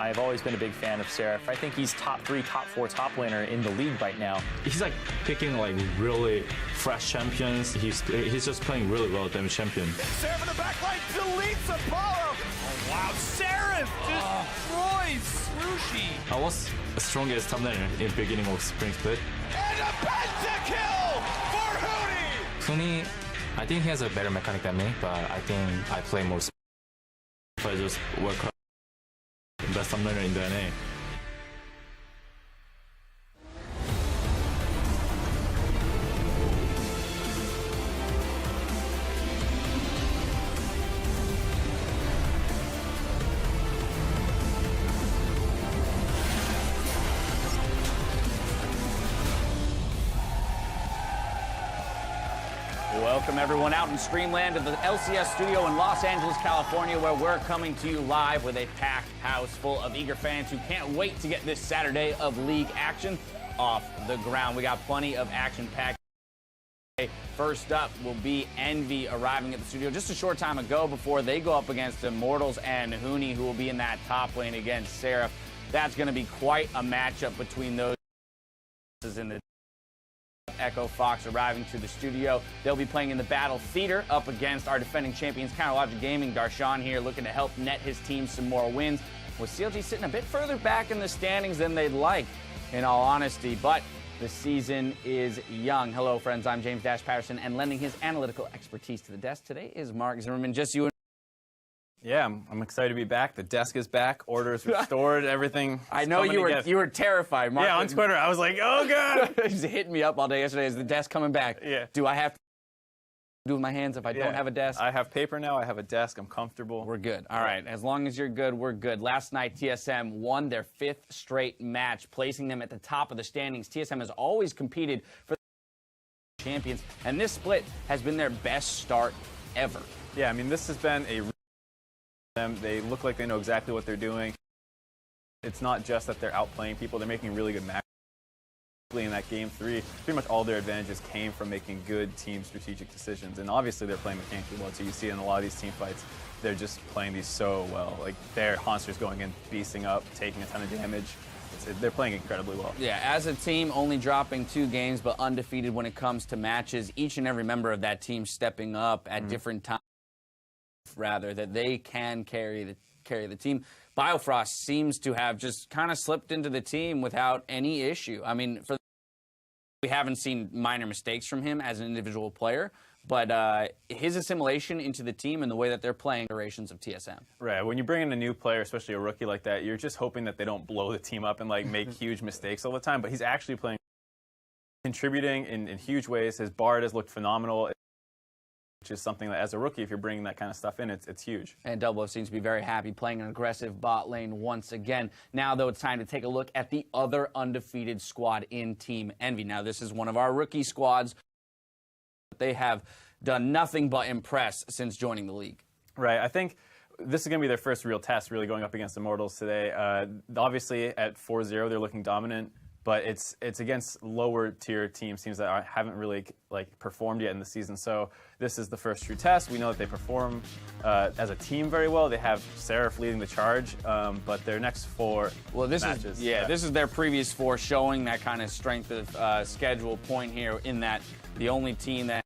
I've always been a big fan of Seraph. I think he's top 3, top 4, top laner in the league right now. He's like picking like really fresh champions. He's just playing really well, damage champion. Seraph in the back line deletes Apollo. Oh wow, Seraph destroys Swooshi. I was the strongest top laner in the beginning of Spring Split. And a pentakill for Hootie. Hootie, I think he has a better mechanic than me, but I think I play more. So I just work hard. Best top laner in the NA. Welcome everyone out in Streamland to the LCS studio in Los Angeles, California, where we're coming to you live with a packed house full of eager fans who can't wait to get this Saturday of league action off the ground. We got plenty of action packed. First up will be EnVy arriving at the studio just a short time ago before they go up against Immortals and Hootie, who will be in that top lane against Seraph. That's going to be quite a matchup between those in the Echo Fox arriving to the studio. They'll be playing in the Battle Theater up against our defending champions, Counterlogic Gaming. Darshan here looking to help net his team some more wins, with CLG sitting a bit further back in the standings than they'd like, in all honesty. But the season is young. Hello, friends. I'm James Patterson, and lending his analytical expertise to the desk today is Mark Zimmerman. Just you and yeah, I'm excited to be back. The desk is back. Orders restored. Everything. I know you were terrified, Mark. Yeah, on Twitter, I was like, oh god. He's hitting me up all day yesterday. Is the desk coming back? Yeah. Do I have to do with my hands if I don't have a desk? I have paper now. I have a desk. I'm comfortable. We're good. All right. As long as you're good, we're good. Last night, TSM won their 5th straight match, placing them at the top of the standings. TSM has always competed for the champions, and this split has been their best start ever. Yeah, I mean, this has been a them. They look like they know exactly what they're doing. It's not just that they're outplaying people. They're making really good matches. In that game 3, pretty much all their advantages came from making good team strategic decisions. And obviously they're playing mechanically well, too. You see in a lot of these team fights, they're just playing these so well. Like, their Honsters going in, beasting up, taking a ton of damage. They're playing incredibly well. Yeah, as a team, only dropping 2 games, but undefeated when it comes to matches. Each and every member of that team stepping up at different times, rather, that they can carry the team. Biofrost seems to have just kind of slipped into the team without any issue. I mean, we haven't seen minor mistakes from him as an individual player, but his assimilation into the team and the way that they're playing iterations of TSM. Right. When you bring in a new player, especially a rookie like that, you're just hoping that they don't blow the team up and like make huge mistakes all the time. But he's actually contributing in huge ways. His Bard has looked phenomenal, which is something that, as a rookie, if you're bringing that kind of stuff in, it's huge. And Double seems to be very happy playing an aggressive bot lane once again. Now, though, it's time to take a look at the other undefeated squad in Team EnVy. Now, this is one of our rookie squads. They have done nothing but impress since joining the league. Right. I think this is going to be their first real test, really going up against Immortals today. Obviously, at 4-0, they're looking dominant. But it's against lower tier teams that haven't really performed yet in the season. So this is the first true test. We know that they perform as a team very well. They have Seraph leading the charge, but their next 4 matches. This is their previous 4, showing that kind of strength of schedule point here. In that the only team that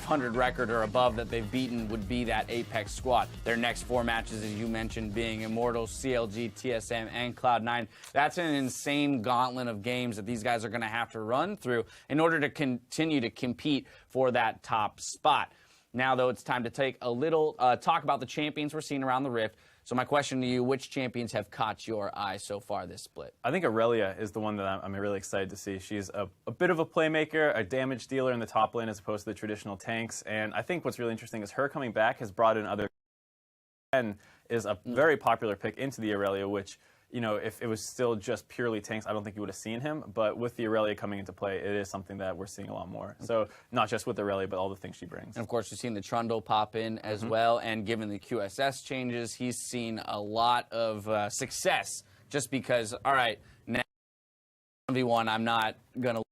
100 record or above that they've beaten would be that Apex squad. Their next 4 matches, as you mentioned, being Immortals, CLG, TSM, and Cloud9. That's an insane gauntlet of games that these guys are going to have to run through in order to continue to compete for that top spot. Now, though, it's time to take a little talk about the champions we're seeing around the Rift. So my question to you, which champions have caught your eye so far this split? I think Aurelia is the one that I'm really excited to see. She's a bit of a playmaker, a damage dealer in the top lane as opposed to the traditional tanks. And I think what's really interesting is her coming back has brought in other... and is a very popular pick into the Aurelia, which, you know, if it was still just purely tanks, I don't think you would have seen him. But with the Aurelia coming into play, it is something that we're seeing a lot more. So not just with Aurelia, but all the things she brings. And of course, we've seen the Trundle pop in as well. And given the QSS changes, he's seen a lot of success just because, all right, now 1v1, I'm not going to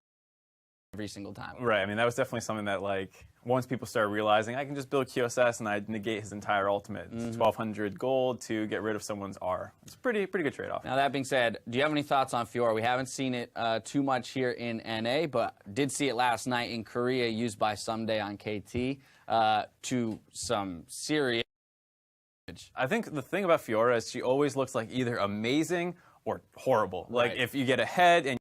every single time. Right. I mean, that was definitely something that, like, once people started realizing, I can just build QSS and I negate his entire ultimate. It's 1,200 gold to get rid of someone's R. It's a pretty good trade-off. Now, that being said, do you have any thoughts on Fiora? We haven't seen it too much here in NA, but did see it last night in Korea, used by Someday on KT to some serious. I think the thing about Fiora is she always looks like either amazing or horrible. Right. Like, if you get ahead and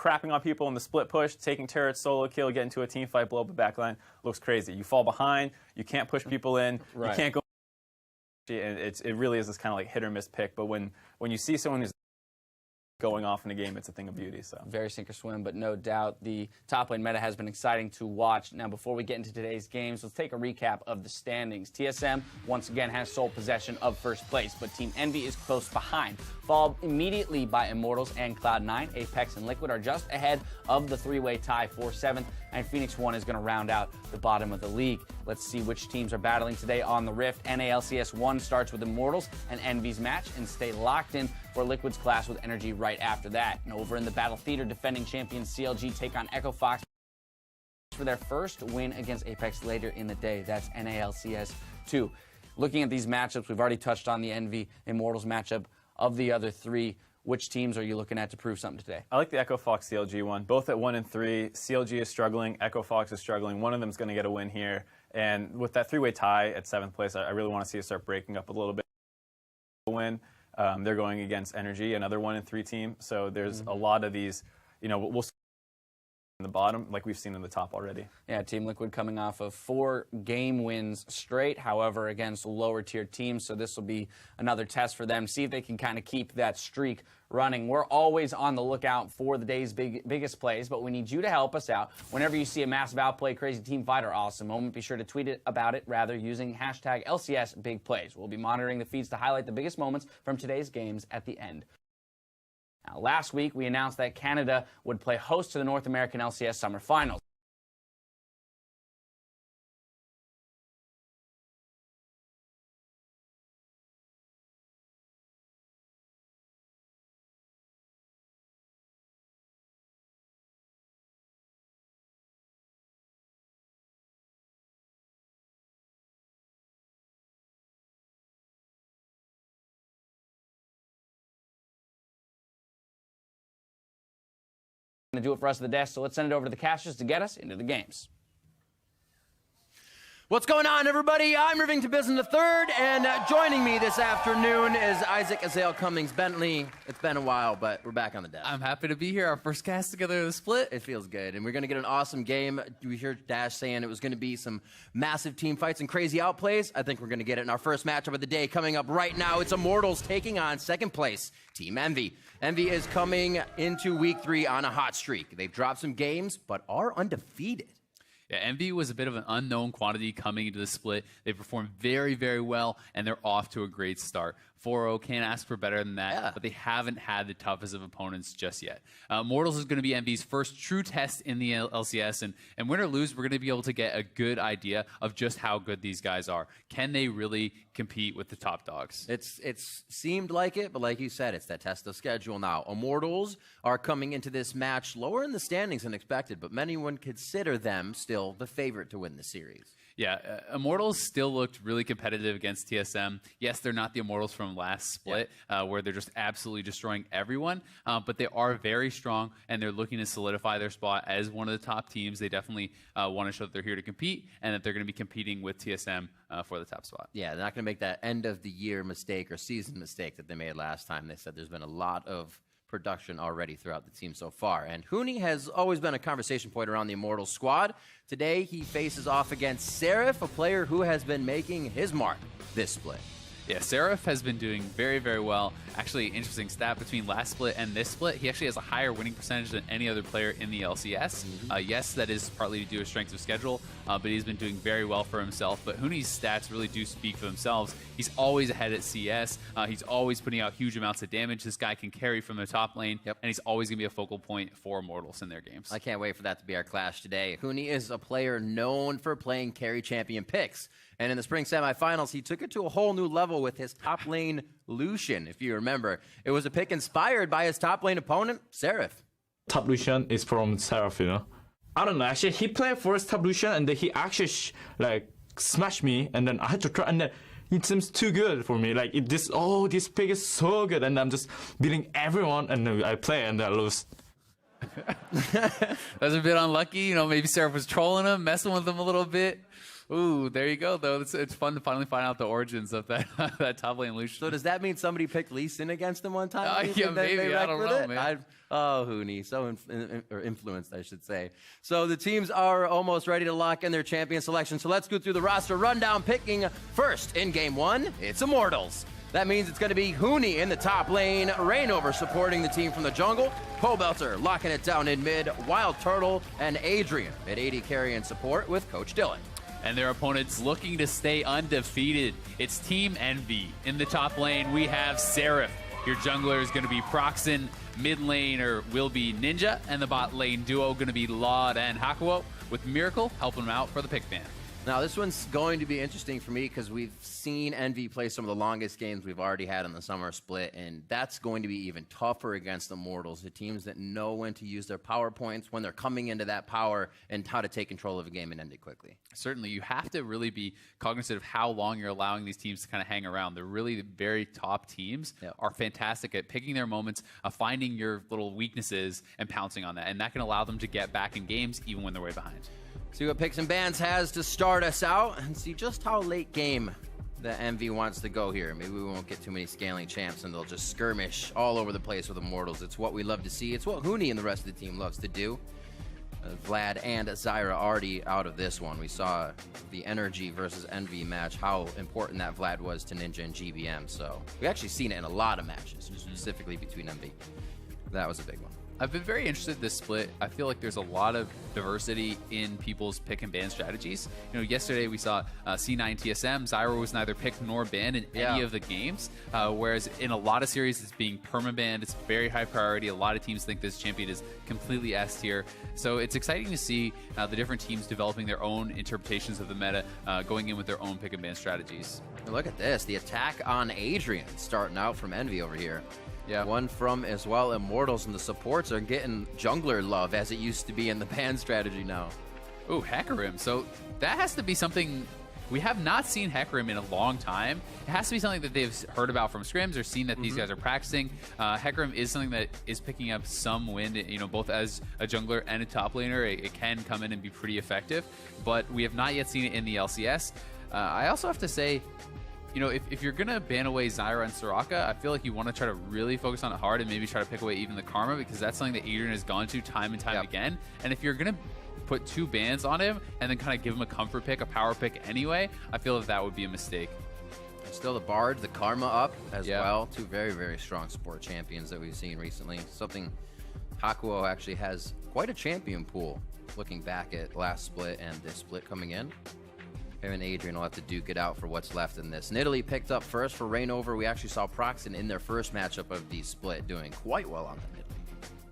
crapping on people in the split push, taking turrets, solo kill, get into a team fight, blow up a backline, looks crazy. You fall behind, you can't push people in, Right. you can't go. And it really is this kind of like hit or miss pick. But when you see someone who's going off in a game, it's a thing of beauty. So Very sink or swim, but no doubt the top lane meta has been exciting to watch. Now, before we get into today's games, let's take a recap of the standings. TSM, once again, has sole possession of first place, but Team EnVy is close behind, followed immediately by Immortals and Cloud9. Apex and Liquid are just ahead of the three-way tie for 7th, and Phoenix 1 is going to round out the bottom of the league. Let's see which teams are battling today on the Rift. LCS 1 starts with Immortals and EnVy's match, and stay locked in for Liquid's clash with Energy right after that. And over in the Battle Theater, defending champions CLG take on Echo Fox for their first win against Apex later in the day. That's LCS 2. Looking at these matchups, we've already touched on the EnVy Immortals matchup. Of the other three, which teams are you looking at to prove something today? I like the Echo Fox CLG one. Both at 1 and 3. CLG is struggling. Echo Fox is struggling. One of them is going to get a win here. And with that three-way tie at 7th place, I really want to see it start breaking up a little bit. Win. They're going against Energy, another 1 and 3 team. So there's a lot of these. You know, we'll see in the bottom like we've seen in the top already. Yeah, Team Liquid coming off of 4 game wins straight, however, against lower tier teams. So this will be another test for them. See if they can kind of keep that streak running. We're always on the lookout for the day's biggest plays, but we need you to help us out. Whenever you see a massive outplay, crazy team fight, or awesome moment, be sure to tweet it about it, rather using hashtag LCS Big Plays. We'll be monitoring the feeds to highlight the biggest moments from today's games at the end. Now, last week, we announced that Canada would play host to the North American LCS Summer Finals. To do it for us at the desk, so let's send it over to the casters to get us into the games. What's going on, everybody? I'm Rivington Business III, and joining me this afternoon is Isaac Azale Cummings Bentley. It's been a while, but we're back on the desk. I'm happy to be here. Our first cast together in the split. It feels good, and we're going to get an awesome game. We heard Dash saying it was going to be some massive team fights and crazy outplays. I think we're going to get it in our first matchup of the day coming up right now. It's Immortals taking on 2nd place, Team EnVy. EnVy is coming into week 3 on a hot streak. They've dropped some games, but are undefeated. Yeah, EnVy was a bit of an unknown quantity coming into the split. They performed very, very well, and they're off to a great start. 4-0, can't ask for better than that, but they haven't had the toughest of opponents just yet. Immortals is going to be EnVy's first true test in the LCS, and win or lose, we're going to be able to get a good idea of just how good these guys are. Can they really compete with the top dogs? It's seemed like it, but like you said, it's that test of schedule now. Immortals are coming into this match lower in the standings than expected, but many would consider them still the favorite to win the series. Yeah, Immortals still looked really competitive against TSM. Yes, they're not the Immortals from last split, where they're just absolutely destroying everyone, but they are very strong, and they're looking to solidify their spot as one of the top teams. They definitely want to show that they're here to compete, and that they're going to be competing with TSM for the top spot. Yeah, they're not going to make that end-of-the-year mistake or season mistake that they made last time. They said there's been a lot of production already throughout the team so far. And Huni has always been a conversation point around the Immortals squad. Today, he faces off against Seraph, a player who has been making his mark this split. Yeah, Seraph has been doing very, very well. Actually, interesting stat between last split and this split, he actually has a higher winning percentage than any other player in the LCS. Yes, that is partly to do with strength of schedule, but he's been doing very well for himself. But Huni's stats really do speak for themselves. He's always ahead at CS. He's always putting out huge amounts of damage. This guy can carry from the top lane, and he's always going to be a focal point for Immortals in their games. I can't wait for that to be our clash today. Huni is a player known for playing carry champion picks. And in the spring semifinals, he took it to a whole new level with his top lane Lucian, if you remember. It was a pick inspired by his top lane opponent, Seraph. Top Lucian is from Seraph, you know. I don't know. Actually, he played first top Lucian, and then he actually like smashed me, and then I had to try, and then it seems too good for me. Like this pick is so good, and I'm just beating everyone, and then I play and I lose. That was a bit unlucky. You know, maybe Seraph was trolling him, messing with him a little bit. Ooh, there you go, though. It's fun to finally find out the origins of that that top lane Lucian. So does that mean somebody picked Lee Sin against him one time? Yeah, maybe. I don't know, man. Huni, so influenced, I should say. So the teams are almost ready to lock in their champion selection. So let's go through the roster rundown. Picking first in game 1, it's Immortals. That means it's going to be Huni in the top lane, Rainover supporting the team from the jungle, Pobelter locking it down in mid, Wild Turtle, and Adrian at AD carry and support with Coach Dylan. And their opponents looking to stay undefeated. It's Team EnVy. In the top lane, we have Seraph. Your jungler is going to be Proxen. Mid laner will be Ninja. And the bot lane duo going to be Laud and Hakuo, with Miracle helping them out for the pick ban. Now, this one's going to be interesting for me because we've seen EnVy play some of the longest games we've already had in the summer split, and that's going to be even tougher against Immortals, the teams that know when to use their power points, when they're coming into that power, and how to take control of a game and end it quickly. Certainly, you have to really be cognizant of how long you're allowing these teams to kind of hang around. They're really the very top teams are fantastic at picking their moments, finding your little weaknesses, and pouncing on that, and that can allow them to get back in games even when they're way behind. See what Picks and Bans has to start us out and see just how late game the EnVy wants to go here. Maybe we won't get too many scaling champs and they'll just skirmish all over the place with Immortals. It's what we love to see. It's what Huni and the rest of the team loves to do. Vlad and Zyra already out of this one. We saw the Energy versus EnVy match, how important that Vlad was to Ninja and GBM. So we actually seen it in a lot of matches, specifically between EnVy. That was a big one. I've been very interested in this split. I feel like there's a lot of diversity in people's pick and ban strategies. You know, yesterday we saw C9 TSM. Zyra was neither picked nor banned in any of the games, whereas in a lot of series it's being perma-banned. It's very high priority. A lot of teams think this champion is completely S tier. So it's exciting to see the different teams developing their own interpretations of the meta, going in with their own pick and ban strategies. Look at this. The attack on Adrian starting out from EnVy over here. Yeah. One from as well Immortals, and the supports are getting jungler love as it used to be in the ban strategy now. Ooh, Hecarim. So that has to be something we have not seen Hecarim in a long time. It has to be something that they've heard about from scrims or seen that these guys are practicing. Hecarim is something that is picking up some wind, you know, both as a jungler and a top laner. It can come in and be pretty effective, but we have not yet seen it in the LCS. I also have to say, you know, if you're going to ban away Zyra and Soraka, I feel like you want to try to really focus on it hard and maybe try to pick away even the Karma, because that's something that Adrian has gone to time and time again. And if you're going to put 2 bans on him and then kind of give him a comfort pick, a power pick anyway, I feel that would be a mistake. Still the Bard, the Karma up as well. 2 very, very strong support champions that we've seen recently. Something Hakuo actually has quite a champion pool looking back at last split and this split coming in. Him and Adrian will have to duke it out for what's left in this. Nidalee picked up first for Rainover. We actually saw Proxen in their first matchup of the split doing quite well on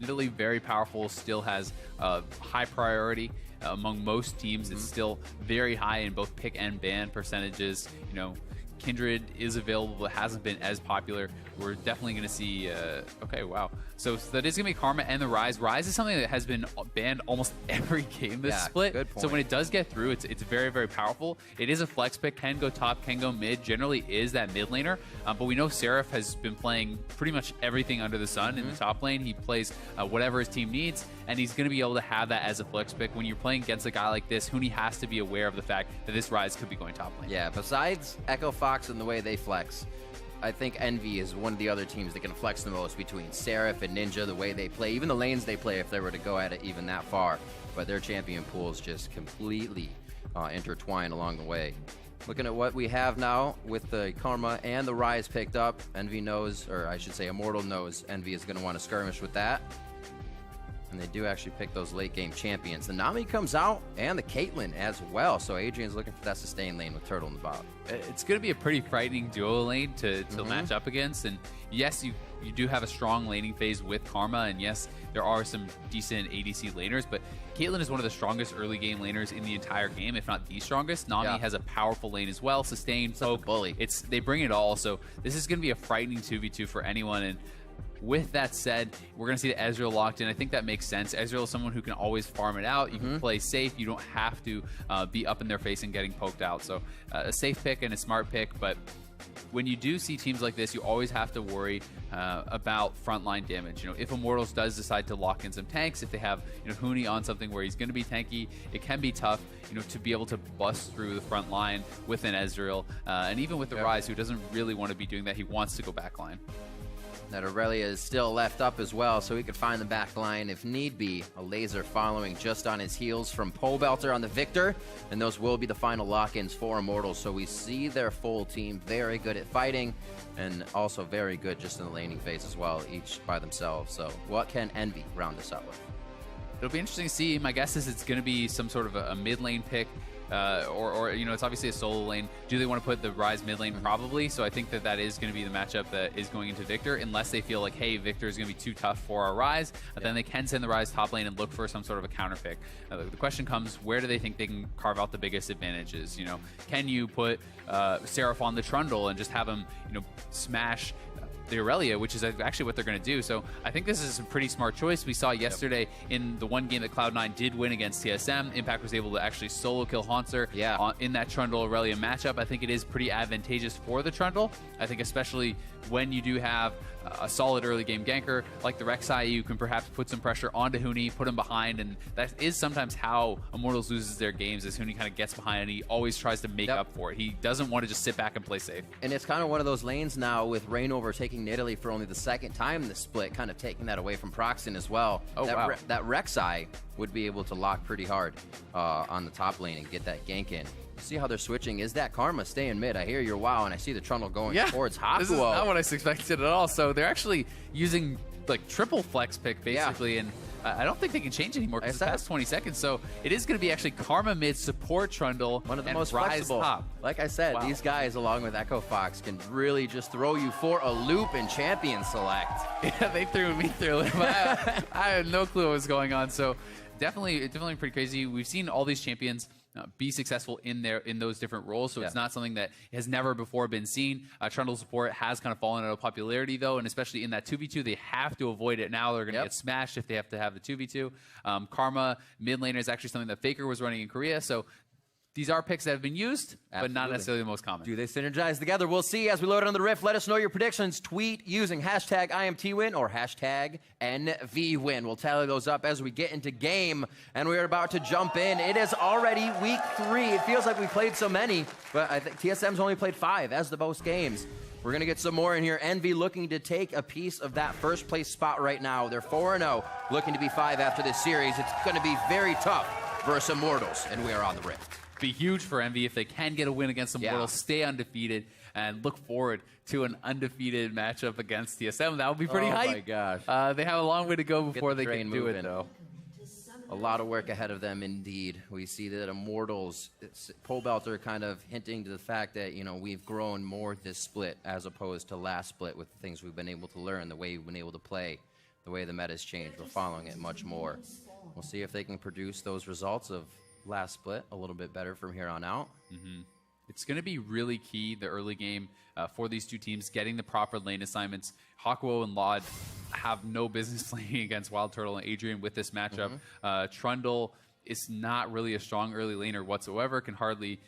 the Nidalee, very powerful, still has high priority among most teams. It's still very high in both pick and ban percentages. You know, Kindred is available, but hasn't been as popular. We're definitely going to see, okay, wow. So that is going to be Karma and the Rise. Rise is something that has been banned almost every game this split. Good point. So when it does get through, it's very, very powerful. It is a flex pick, can go top, can go mid, generally is that mid laner. But we know Seraph has been playing pretty much everything under the sun in the top lane. He plays whatever his team needs, and he's going to be able to have that as a flex pick. When you're playing against a guy like this, Huni has to be aware of the fact that this Rise could be going top lane. Yeah, besides Echo Fox and the way they flex, I think EnVy is one of the other teams that can flex the most between Seraph and Ninja, the way they play, even the lanes they play if they were to go at it even that far. But their champion pools just completely intertwine along the way. Looking at what we have now with the Karma and the Rise picked up, EnVy knows, or I should say Immortal knows, EnVy is going to want to skirmish with that. And they do actually pick those late game champions. The Nami comes out and the Caitlyn as well. So Adrian's looking for that sustain lane with Turtle in the bottom. It's going to be a pretty frightening duo lane to match up against. And yes, you do have a strong laning phase with Karma. And yes, there are some decent ADC laners. But Caitlyn is one of the strongest early game laners in the entire game, if not the strongest. Nami has a powerful lane as well. Sustain, poke. Bully. They bring it all. So this is going to be a frightening 2v2 for anyone. And with that said, we're going to see the Ezreal locked in. I think that makes sense. Ezreal is someone who can always farm it out. You can play safe. You don't have to be up in their face and getting poked out. So a safe pick and a smart pick, but when you do see teams like this, you always have to worry about frontline damage. You know, if Immortals does decide to lock in some tanks, if they have, you know, Huni on something where he's going to be tanky, it can be tough, you know, to be able to bust through the front line with an Ezreal. And even with the Ryze, who doesn't really want to be doing that, he wants to go backline. That Aurelia is still left up as well, so he could find the back line if need be. A laser following just on his heels from Pobelter on the Victor, and those will be the final lock-ins for Immortals. So we see their full team very good at fighting, and also very good just in the laning phase as well, each by themselves. So what can EnVy round us out with? It'll be interesting to see. My guess is it's going to be some sort of a mid lane pick. Or you know, it's obviously a solo lane. Do they want to put the Ryze mid lane? Probably. So I think that is going to be the matchup that is going into Victor, unless they feel like, hey, Victor is going to be too tough for our Ryze. Then they can send the Ryze top lane and look for some sort of a counter pick. The question comes, where do they think they can carve out the biggest advantages? You know, can you put Seraph on the Trundle and just have him, you know, smash the Aurelia, which is actually what they're going to do. So I think this is a pretty smart choice. We saw yesterday in the one game that Cloud9 did win against TSM, Impact was able to actually solo kill Haunter in that Trundle Aurelia matchup. I think it is pretty advantageous for the Trundle. I think especially when you do have a solid early game ganker like the Rek'Sai, you can perhaps put some pressure onto Huni, put him behind, and that is sometimes how Immortals loses their games, is Huni kind of gets behind and he always tries to make up for it. He doesn't want to just sit back and play safe. And it's kind of one of those lanes now with Reignover taking Nidalee for only the second time in the split, kind of taking that away from Proxen as well. That Rek'Sai would be able to lock pretty hard on the top lane and get that gank in. See how they're switching. Is that Karma staying mid? I hear your wow, and I see the Trundle going towards Hakuo. This is not what I expected at all. So they're actually using like triple flex pick basically, and I don't think they can change anymore because it's past 20 seconds. So it is going to be actually Karma mid, support Trundle, one of the and most Ryze flexible. top. Like I said, these guys along with Echo Fox can really just throw you for a loop in champion select. Yeah, they threw me through it. I had no clue what was going on. So definitely pretty crazy. We've seen all these champions be successful in those different roles, so it's not something that has never before been seen. Trundle support has kind of fallen out of popularity though, and especially in that 2v2 they have to avoid it now. They're going to get smashed if they have to have the 2v2. Karma mid laner is actually something that Faker was running in Korea, so these are picks that have been used, but not necessarily the most common. Do they synergize together? We'll see as we load it on the Rift. Let us know your predictions. Tweet using hashtag IMTWin or hashtag EnVyWin. We'll tally those up as we get into game, and we are about to jump in. It is already week 3. It feels like we played so many, but I think TSM's only played 5 as the most games. We're going to get some more in here. EnVy looking to take a piece of that first place spot right now. They're 4-0, looking to be 5 after this series. It's going to be very tough versus Immortals, and we are on the Rift. Be huge for EnVy if they can get a win against Immortals, stay undefeated, and look forward to an undefeated matchup against TSM. That would be pretty hype. Oh my gosh. They have a long way to go before they can do moving. it, though. A lot of work ahead of them, indeed. We see that Immortals, Pobelter kind of hinting to the fact that, you know, we've grown more this split as opposed to last split with the things we've been able to learn, the way we've been able to play, the way the meta's changed. We're following it much more. We'll see if they can produce those results of last split a little bit better from here on out. It's going to be really key, the early game, for these two teams, getting the proper lane assignments. Hakuo and Laud have no business playing against Wild Turtle and Adrian with this matchup. Trundle is not really a strong early laner whatsoever, can hardly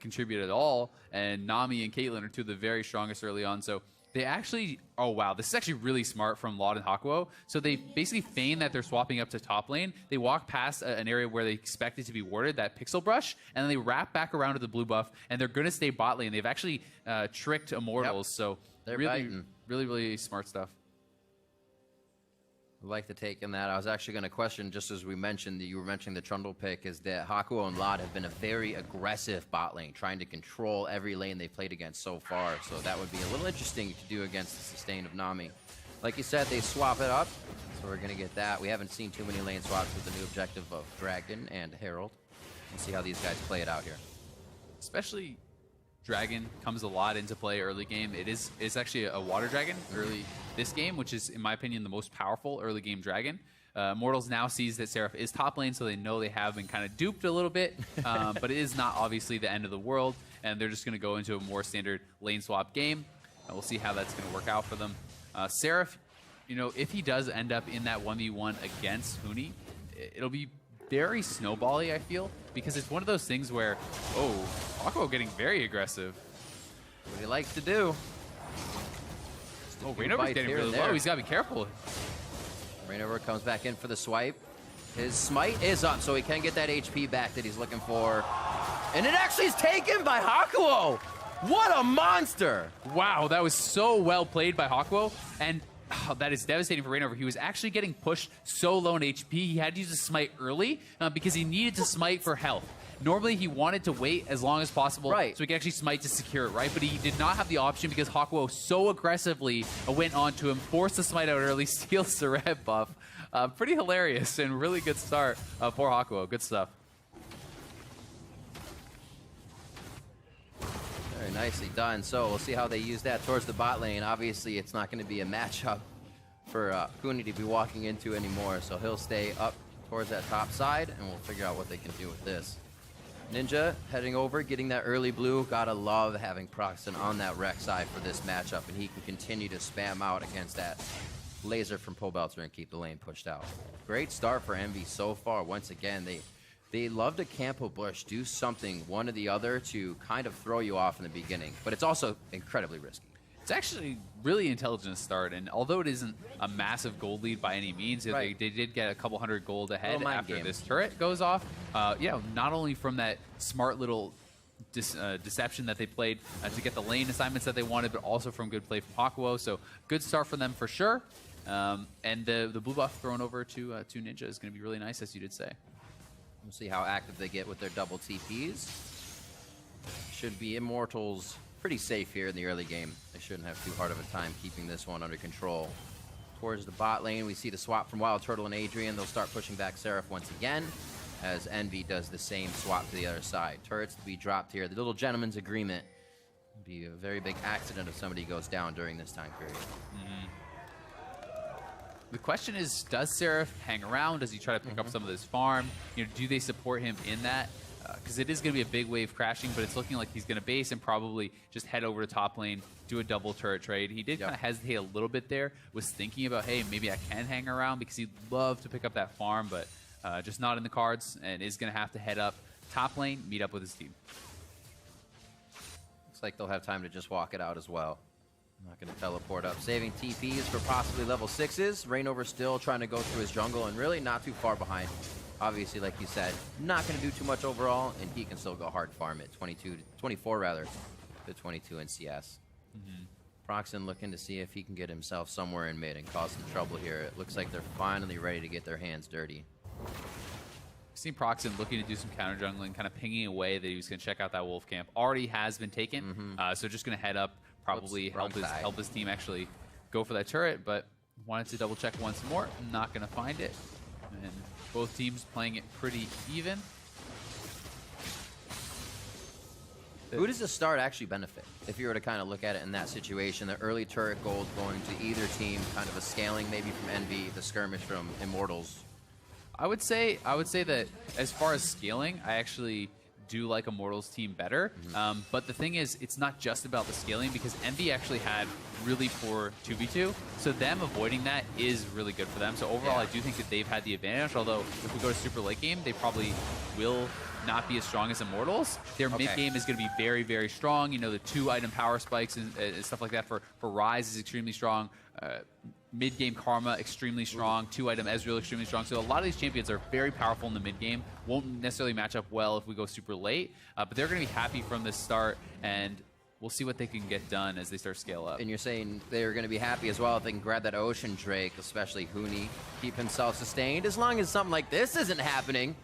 contribute at all, and Nami and Caitlyn are two of the very strongest early on. So they actually, oh wow, this is actually really smart from Laud and Hakuo. So they basically feign that they're swapping up to top lane. They walk past an area where they expect it to be warded, that pixel brush, and then they wrap back around to the blue buff, and they're going to stay bot lane. They've actually tricked Immortals, so They're really, biting. really smart stuff. I like the take in that. I was actually going to question, just as we mentioned, that you were mentioning the Trundle pick, is that Hakuo and Laud have been a very aggressive bot lane, trying to control every lane they've played against so far. So that would be a little interesting to do against the sustain of Nami. Like you said, they swap it up, so we're going to get that. We haven't seen too many lane swaps with the new objective of Dragon and Herald. We'll see how these guys play it out here. Especially Dragon comes a lot into play early game. It's actually a water dragon early this game, which is, in my opinion, the most powerful early game dragon. Immortals now sees that Seraph is top lane, so they know they have been kind of duped a little bit, but it is not obviously the end of the world, and they're just going to go into a more standard lane swap game. We'll see how that's going to work out for them. Seraph you know, if he does end up in that 1v1 against Huni, it'll be very snowbally, I feel, because it's one of those things where, oh, Aqua getting very aggressive. What he likes to do. Oh, Rainover's getting really low. He's got to be careful. Rainover comes back in for the swipe. His smite is up, so he can get that HP back that he's looking for. And it actually is taken by Hakuo. What a monster! Wow, that was so well played by Hakuo, and that is devastating for Rainover. He was actually getting pushed so low in HP, he had to use a smite early because he needed to smite for health. Normally, he wanted to wait as long as possible so he could actually smite to secure it, right? But he did not have the option because Hakuo so aggressively went on to him, forced the smite out early, steals the red buff. Pretty hilarious and really good start for Hakuo. Good stuff. Very nicely done. So we'll see how they use that towards the bot lane. Obviously, it's not going to be a matchup for Huni to be walking into anymore. So he'll stay up towards that top side, and we'll figure out what they can do with this. Ninja heading over, getting that early blue. Gotta love having Proxen on that Rex side for this matchup, and he can continue to spam out against that laser from Pobelter and keep the lane pushed out. Great start for EnVy so far. Once again, they love to camp a bush, do something, one or the other, to kind of throw you off in the beginning. But it's also incredibly risky. It's actually really intelligent start, and although it isn't a massive gold lead by any means, they did get a couple hundred gold ahead after this turret goes off. Yeah, not only from that smart little deception that they played to get the lane assignments that they wanted, but also from good play from Hakuo. So good start for them for sure. And the blue buff thrown over to Ninja is going to be really nice, as you did say. We'll see how active they get with their double TPs. Should be Immortals pretty safe here in the early game. They shouldn't have too hard of a time keeping this one under control. Towards the bot lane, we see the swap from Wild Turtle and Adrian. They'll start pushing back Seraph once again, as EnVy does the same swap to the other side. Turrets to be dropped here. The little gentleman's agreement would be a very big accident if somebody goes down during this time period. The question is, does Seraph hang around? Does he try to pick up some of this farm? You know, do they support him in that? Because it is going to be a big wave crashing, but it's looking like he's going to base and probably just head over to top lane, do a double turret trade. He did kind of hesitate a little bit there, was thinking about, hey, maybe I can hang around because he'd love to pick up that farm, but just not in the cards, and is going to have to head up top lane, meet up with his team. Looks like they'll have time to just walk it out as well. I'm not going to teleport up. Saving TPs for possibly level 6s. Rainover still trying to go through his jungle and really not too far behind. Obviously, like you said, not going to do too much overall, and he can still go hard farm it. 24 rather, to 22 in CS. Proxen looking to see if he can get himself somewhere in mid and cause some trouble here. It looks like they're finally ready to get their hands dirty. We've seen Proxen looking to do some counter jungling, kind of pinging away that he was going to check out that wolf camp. Already has been taken, so just going to head up, probably help his team actually go for that turret, but wanted to double check once more. Not going to find it. And both teams playing it pretty even. Who does the start actually benefit? If you were to kind of look at it in that situation, the early turret gold going to either team, kind of a scaling maybe from EnVy, the skirmish from Immortals. I would say that as far as scaling, I actually do like Immortals team better. But the thing is, it's not just about the scaling, because EnVy actually had really poor 2v2, so them avoiding that is really good for them. So overall, I do think that they've had the advantage, although if we go to super late game, they probably will not be as strong as Immortals. Their mid game is going to be very, very strong. You know, the 2-item power spikes and stuff like that for Ryze is extremely strong. Mid-game Karma, extremely strong. 2-item Ezreal, extremely strong. So a lot of these champions are very powerful in the mid-game. Won't necessarily match up well if we go super late. But they're going to be happy from this start, and we'll see what they can get done as they start to scale up. And you're saying they're going to be happy as well if they can grab that Ocean Drake, especially Huni, keep himself sustained. As long as something like this isn't happening.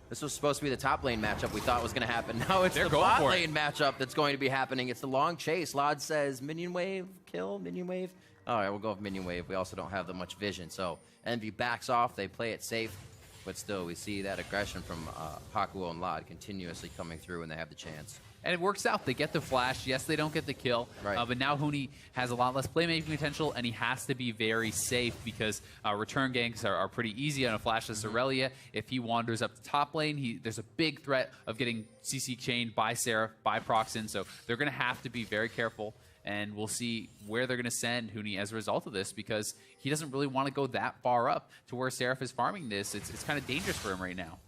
This was supposed to be the top lane matchup we thought was going to happen. Now it's the bot lane matchup that's going to be happening. It's the long chase. Lod says, minion wave, kill, minion wave. All right, we'll go with minion wave. We also don't have that much vision. So EnVy backs off. They play it safe. But still, we see that aggression from Hakuo and Lod continuously coming through when they have the chance. And it works out. They get the flash. Yes, they don't get the kill. But now Huni has a lot less playmaking potential, and he has to be very safe because return ganks are pretty easy on a flashless Aurelia. If he wanders up the top lane, there's a big threat of getting CC chained by Seraph, by Proxen. So they're going to have to be very careful and we'll see where they're going to send Huni as a result of this, because he doesn't really want to go that far up to where Seraph is farming this. It's kind of dangerous for him right now.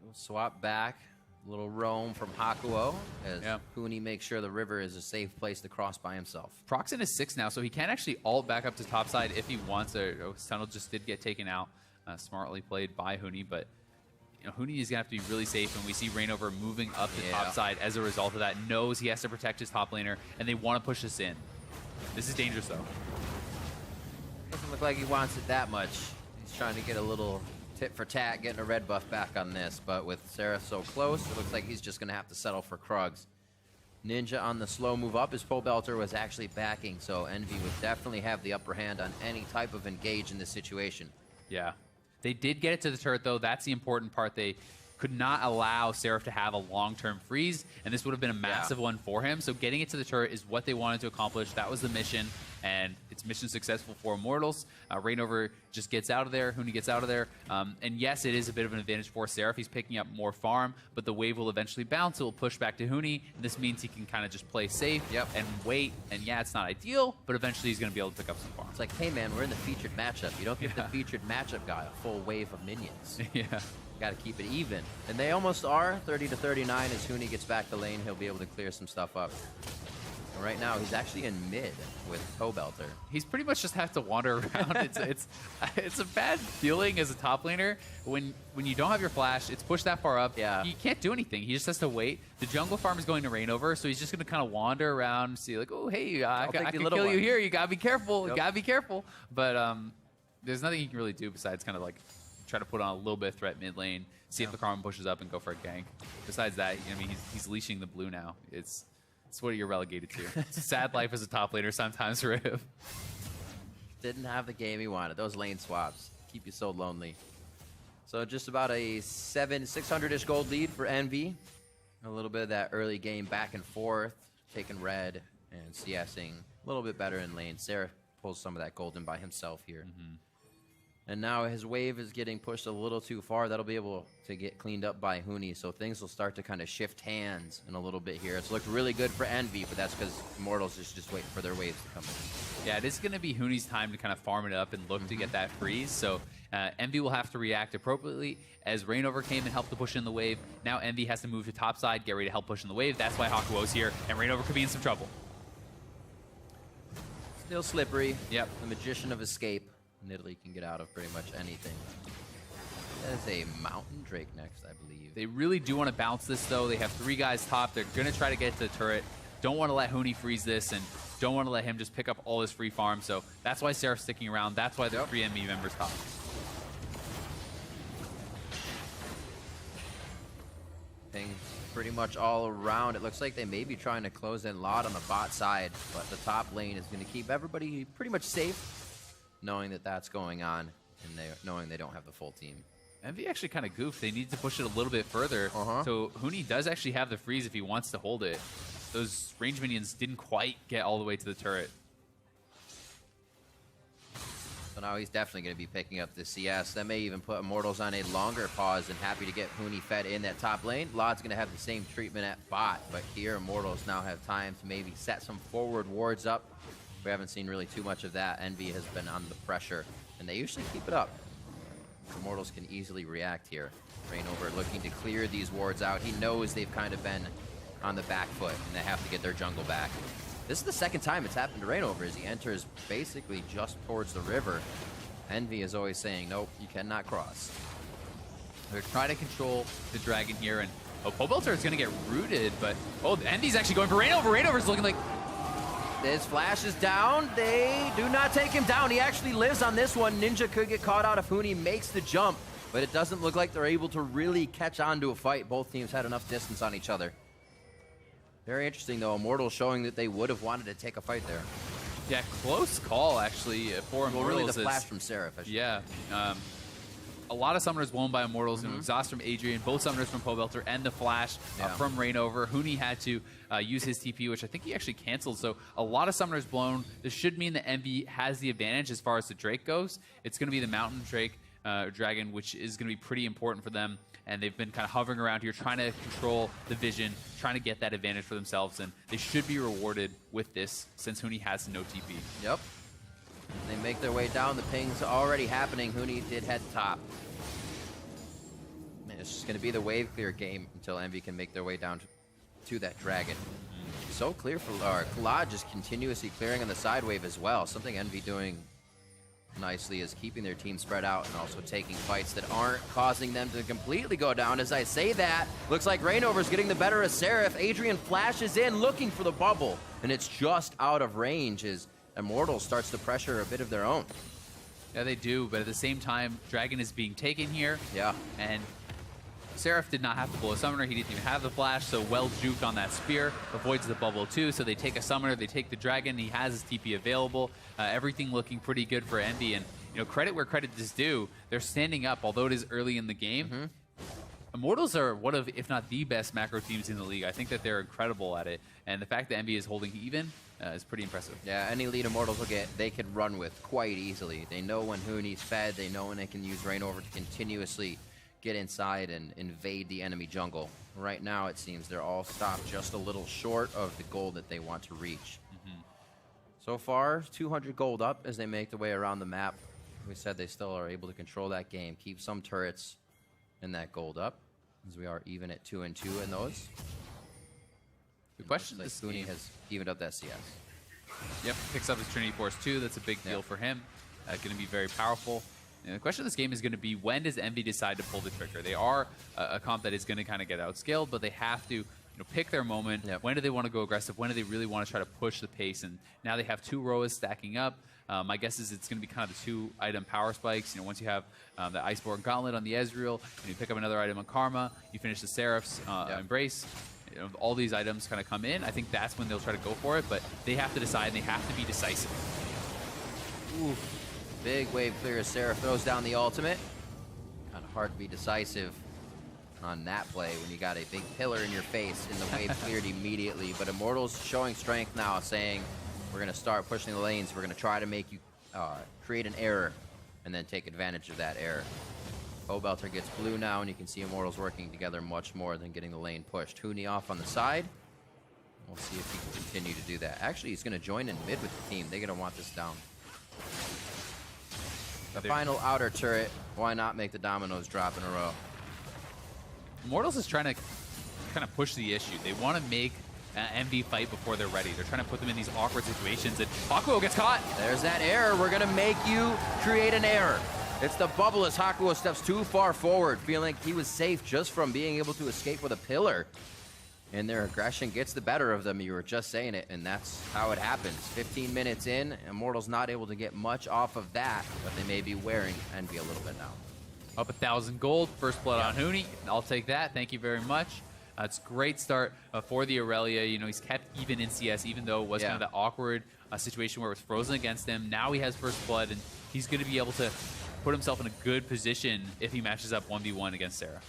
We'll swap back. A little roam from Hakuo as Huni makes sure the river is a safe place to cross by himself. Proxen is 6 now, so he can actually ult back up to topside if he wants. His tunnel just did get taken out. Smartly played by Huni, but Huni is going to have to be really safe, and we see Reignover moving up to topside as a result of that. Knows he has to protect his top laner, and they want to push this in. This is dangerous, though. Doesn't look like he wants it that much. He's trying to get a little tit for tat, getting a red buff back on this, but with Seraph so close, it looks like he's just going to have to settle for Krugs. Ninja on the slow move up. His pole belter was actually backing, so EnVy would definitely have the upper hand on any type of engage in this situation. Yeah. They did get it to the turret, though. That's the important part. They could not allow Seraph to have a long-term freeze, and this would have been a massive one for him. So getting it to the turret is what they wanted to accomplish. That was the mission, and it's mission successful for Immortals. Reignover just gets out of there. Huni gets out of there. And yes, it is a bit of an advantage for Seraph. He's picking up more farm, but the wave will eventually bounce. It will push back to Huni. This means he can kind of just play safe and wait. And yeah, it's not ideal, but eventually he's going to be able to pick up some farm. It's like, hey man, we're in the featured matchup. You don't give the featured matchup guy a full wave of minions. Got to keep it even. And they almost are. 30 to 39 as Huni gets back to lane. He'll be able to clear some stuff up. And right now, he's actually in mid with Co-Belter. He's pretty much just have to wander around. It's a bad feeling as a top laner when you don't have your flash. It's pushed that far up. He can't do anything. He just has to wait. The jungle farm is going to Reignover, so he's just going to kind of wander around and see like, oh, hey, I can kill you here. You got to be careful. You got to be careful. But there's nothing he can really do besides kind of like try to put on a little bit of threat mid lane, see if the Karma pushes up and go for a gank. Besides that, I mean, he's leashing the blue now. It's what you're relegated to. It's a sad life as a top laner sometimes for him. Didn't have the game he wanted. Those lane swaps keep you so lonely. So just about a 600-ish gold lead for EnVy. A little bit of that early game back and forth, taking red and CSing a little bit better in lane. Seraph pulls some of that gold in by himself here. And now his wave is getting pushed a little too far. That'll be able to get cleaned up by Huni, so things will start to kind of shift hands in a little bit here. It's looked really good for EnVy, but that's because Immortals is just waiting for their waves to come in. Yeah, it is going to be Huni's time to kind of farm it up and look to get that freeze. So EnVy will have to react appropriately as Reignover came and helped to push in the wave. Now EnVy has to move to top side, get ready to help push in the wave. That's why Hakuo's here, and Reignover could be in some trouble. Still slippery. Yep. The Magician of Escape. Italy can get out of pretty much anything. There's a Mountain Drake next, I believe. They really do want to bounce this, though. They have 3 guys top. They're going to try to get to the turret. Don't want to let Huni freeze this, and don't want to let him just pick up all his free farm. So that's why Seraph's sticking around. That's why the 3 EnVy members top. Things pretty much all around. It looks like they may be trying to close in a lot on the bot side, but the top lane is going to keep everybody pretty much safe, knowing that that's going on, and knowing they don't have the full team. EnVy actually kind of goofed. They need to push it a little bit further. So Huni does actually have the freeze if he wants to hold it. Those range minions didn't quite get all the way to the turret. So now he's definitely going to be picking up the CS. That may even put Immortals on a longer pause, and happy to get Huni fed in that top lane. Lod's going to have the same treatment at bot, but here Immortals now have time to maybe set some forward wards up. We haven't seen really too much of that. EnVy has been on the pressure, and they usually keep it up. Immortals can easily react here. Reignover looking to clear these wards out. He knows they've kind of been on the back foot, and they have to get their jungle back. This is the second time it's happened to Reignover as he enters basically just towards the river. EnVy is always saying, nope, you cannot cross. They're trying to control the dragon here, and Pobelter is going to get rooted, but EnVy's actually going for Reignover. Reignover's looking like... His flash is down. They do not take him down. He actually lives on this one. Ninja could get caught out if Huni makes the jump, but it doesn't look like they're able to really catch on to a fight. Both teams had enough distance on each other. Very interesting, though. Immortals showing that they would have wanted to take a fight there. Yeah, close call, actually, for Immortals. Well, really the flash from Seraph. Yeah. A lot of summoners blown by Immortals, and exhaust from Adrian, both summoners from Pobelter, and the flash from Reignover. Huni had to use his TP, which I think he actually canceled. So a lot of summoners blown. This should mean that EnVy has the advantage as far as the Drake goes. It's going to be the Mountain Drake dragon, which is going to be pretty important for them. and they've been kind of hovering around here, trying to control the vision, trying to get that advantage for themselves, and they should be rewarded with this since Huni has no TP. Yep. They make their way down. The ping's already happening. Huni did head top. Man, it's just going to be the wave clear game until EnVy can make their way down to that dragon. So clear for Kalad, just continuously clearing on the side wave as well. Something EnVy doing nicely is keeping their team spread out and also taking fights that aren't causing them to completely go down. As I say that, looks like Reignover's getting the better of Seraph. Adrian flashes in looking for the bubble, and it's just out of range as Immortals starts to pressure a bit of their own. Yeah, they do, but at the same time, Dragon is being taken here. Yeah. And Seraph did not have to blow a summoner. He didn't even have the flash, so well juked on that spear. Avoids the bubble too, so they take a summoner, they take the dragon. He has his TP available. Everything looking pretty good for EnVy. And credit where credit is due. They're standing up, although it is early in the game. Immortals are one of, if not the best macro teams in the league. I think that they're incredible at it. And the fact that EnVy is holding even is pretty impressive. Yeah, any lead Immortals will get, they can run with quite easily. They know when Huni's fed. They know when they can use Reignover to continuously get inside and invade the enemy jungle. Right now, it seems they're all stopped just a little short of the goal that they want to reach. So far, 200 gold up as they make their way around the map. We said they still are able to control that game, keep some turrets and that gold up, as we are even at 2 and 2 in those. The question is, this Huni game has evened up that CS. Yep, picks up his Trinity Force too. That's a big deal for him. Going to be very powerful. And the question of this game is going to be, when does EnVy decide to pull the trigger? They are a comp that is going to kind of get outscaled, but they have to pick their moment. When do they want to go aggressive? When do they really want to try to push the pace? And now they have 2 Roas stacking up. My guess is it's going to be kind of the 2-item power spikes. Once you have the Iceborne Gauntlet on the Ezreal, and you pick up another item on Karma, you finish the Seraph's Embrace. All these items kind of come in. I think that's when they'll try to go for it, but they have to decide, and they have to be decisive. Ooh. Big wave clear as Seraph throws down the ultimate. Kind of hard to be decisive on that play when you got a big pillar in your face and the wave cleared immediately. But Immortals showing strength now, saying we're going to start pushing the lanes. We're going to try to make you create an error and then take advantage of that error. Obelter gets blue now, and you can see Immortals working together much more than getting the lane pushed. Huni off on the side. We'll see if he can continue to do that. Actually, he's going to join in mid with the team. They're going to want this down. The final outer turret, why not make the dominoes drop in a row? Immortals is trying to kind of push the issue. They want to make EnVy fight before they're ready. They're trying to put them in these awkward situations, and Hakuo gets caught. There's that error. We're going to make you create an error. It's the bubble as Hakuo steps too far forward, feeling like he was safe just from being able to escape with a pillar. And their aggression gets the better of them. You were just saying it, and that's how it happens. 15 minutes in, Immortals not able to get much off of that, but they may be wearing EnVy a little bit now. Up 1,000 gold, first blood on Huni. I'll take that. Thank you very much. It's a great start for the Aurelia. He's kept even in CS, even though it was kind of that awkward situation where it was frozen against him. Now he has first blood, and he's going to be able to put himself in a good position if he matches up 1v1 against Sarah.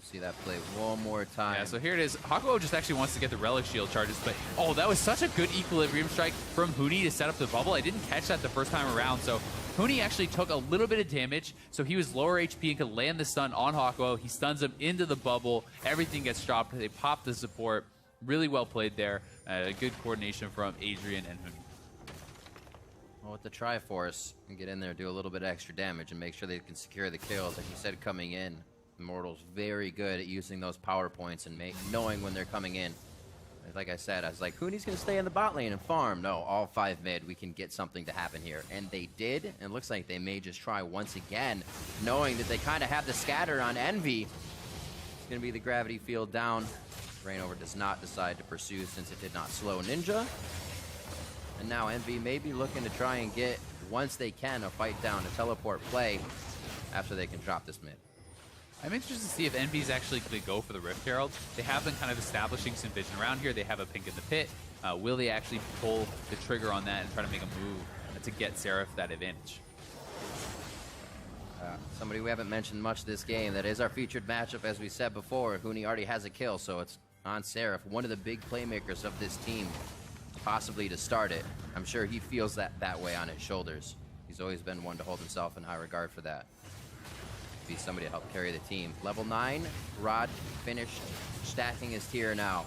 See that play one more time. Yeah, so here it is. Hakuo just actually wants to get the Relic Shield charges, but that was such a good equilibrium strike from Huni to set up the bubble. I didn't catch that the first time around, so Huni actually took a little bit of damage, so he was lower HP and could land the stun on Hakuo. He stuns him into the bubble. Everything gets dropped. They pop the support. Really well played there. Good coordination from Adrian and Huni. Well, with the Triforce, and get in there, do a little bit of extra damage, and make sure they can secure the kills. Like you said, coming in, Immortals very good at using those power points and knowing when they're coming in. Like I said, I was like, Huni's going to stay in the bot lane and farm. No, all 5 mid, we can get something to happen here. And they did, and it looks like they may just try once again, knowing that they kind of have the scatter on EnVy. It's going to be the gravity field down. Reignover does not decide to pursue since it did not slow Ninja. And now EnVy may be looking to try and get, once they can, a fight down, a teleport play after they can drop this mid. I'm interested to see if EnVy's actually going to go for the Rift Herald. They have been kind of establishing some vision around here. They have a pink in the pit. Will they actually pull the trigger on that and try to make a move to get Seraph that advantage? Somebody we haven't mentioned much this game. That is our featured matchup, as we said before. Huni already has a kill, so it's on Seraph, one of the big playmakers of this team, possibly to start it. I'm sure he feels that way on his shoulders. He's He's always been one to hold himself in high regard for that. Be somebody to help carry the team. Level 9, Rod finished stacking his tier now.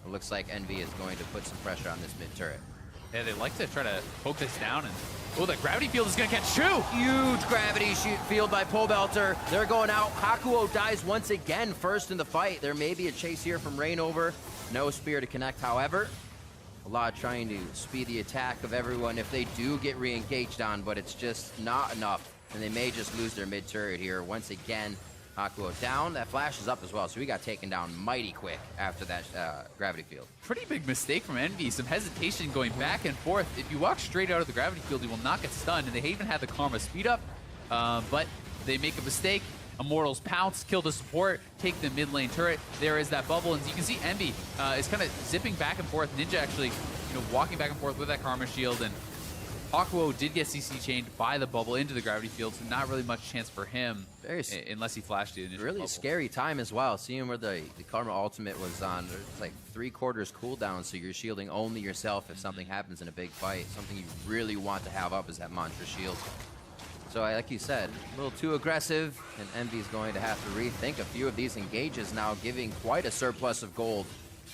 It looks like EnVy is going to put some pressure on this mid turret. Yeah, they like to try to poke this down, and oh, the gravity field is gonna catch two. Huge gravity shoot field by Pobelter. They're going out. Hakuo dies once again, first in the fight. There may be a chase here from Rainover. No spear to connect, however. A lot trying to speed the attack of everyone if they do get re-engaged on, but it's just not enough. And they may just lose their mid turret here. Once again, Hakuo down. That flash is up as well, so he got taken down mighty quick after that gravity field. Pretty big mistake from EnVy. Some hesitation going back and forth. If you walk straight out of the gravity field, you will not get stunned, and they even had the Karma speed up, but they make a mistake. Immortals pounce, kill the support, take the mid lane turret. There is that bubble, and you can see EnVy is kind of zipping back and forth. Ninja actually, walking back and forth with that Karma shield, and Hakuo did get CC chained by the bubble into the gravity field, so not really much chance for him unless he flashed the initial really bubble. Scary time as well. Seeing where the Karma ultimate was on, it's like 3/4 cooldown, so you're shielding only yourself if something happens in a big fight. Something you really want to have up is that Mantra shield. So like you said, a little too aggressive, and EnVy's going to have to rethink a few of these engages now, giving quite a surplus of gold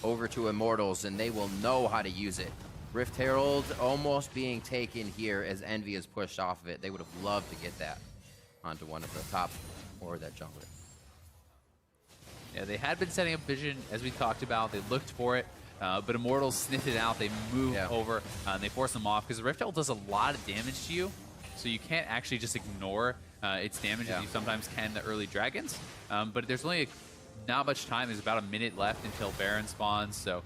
over to Immortals, and they will know how to use it. Rift Herald almost being taken here as EnVy is pushed off of it. They would have loved to get that onto one of the top or that jungler. Yeah, they had been setting up vision, as we talked about. They looked for it, but Immortals sniffed it out. They moved over, and they forced them off, because Rift Herald does a lot of damage to you, so you can't actually just ignore its damage as you sometimes can the early dragons. But there's only not much time. There's about a minute left until Baron spawns, so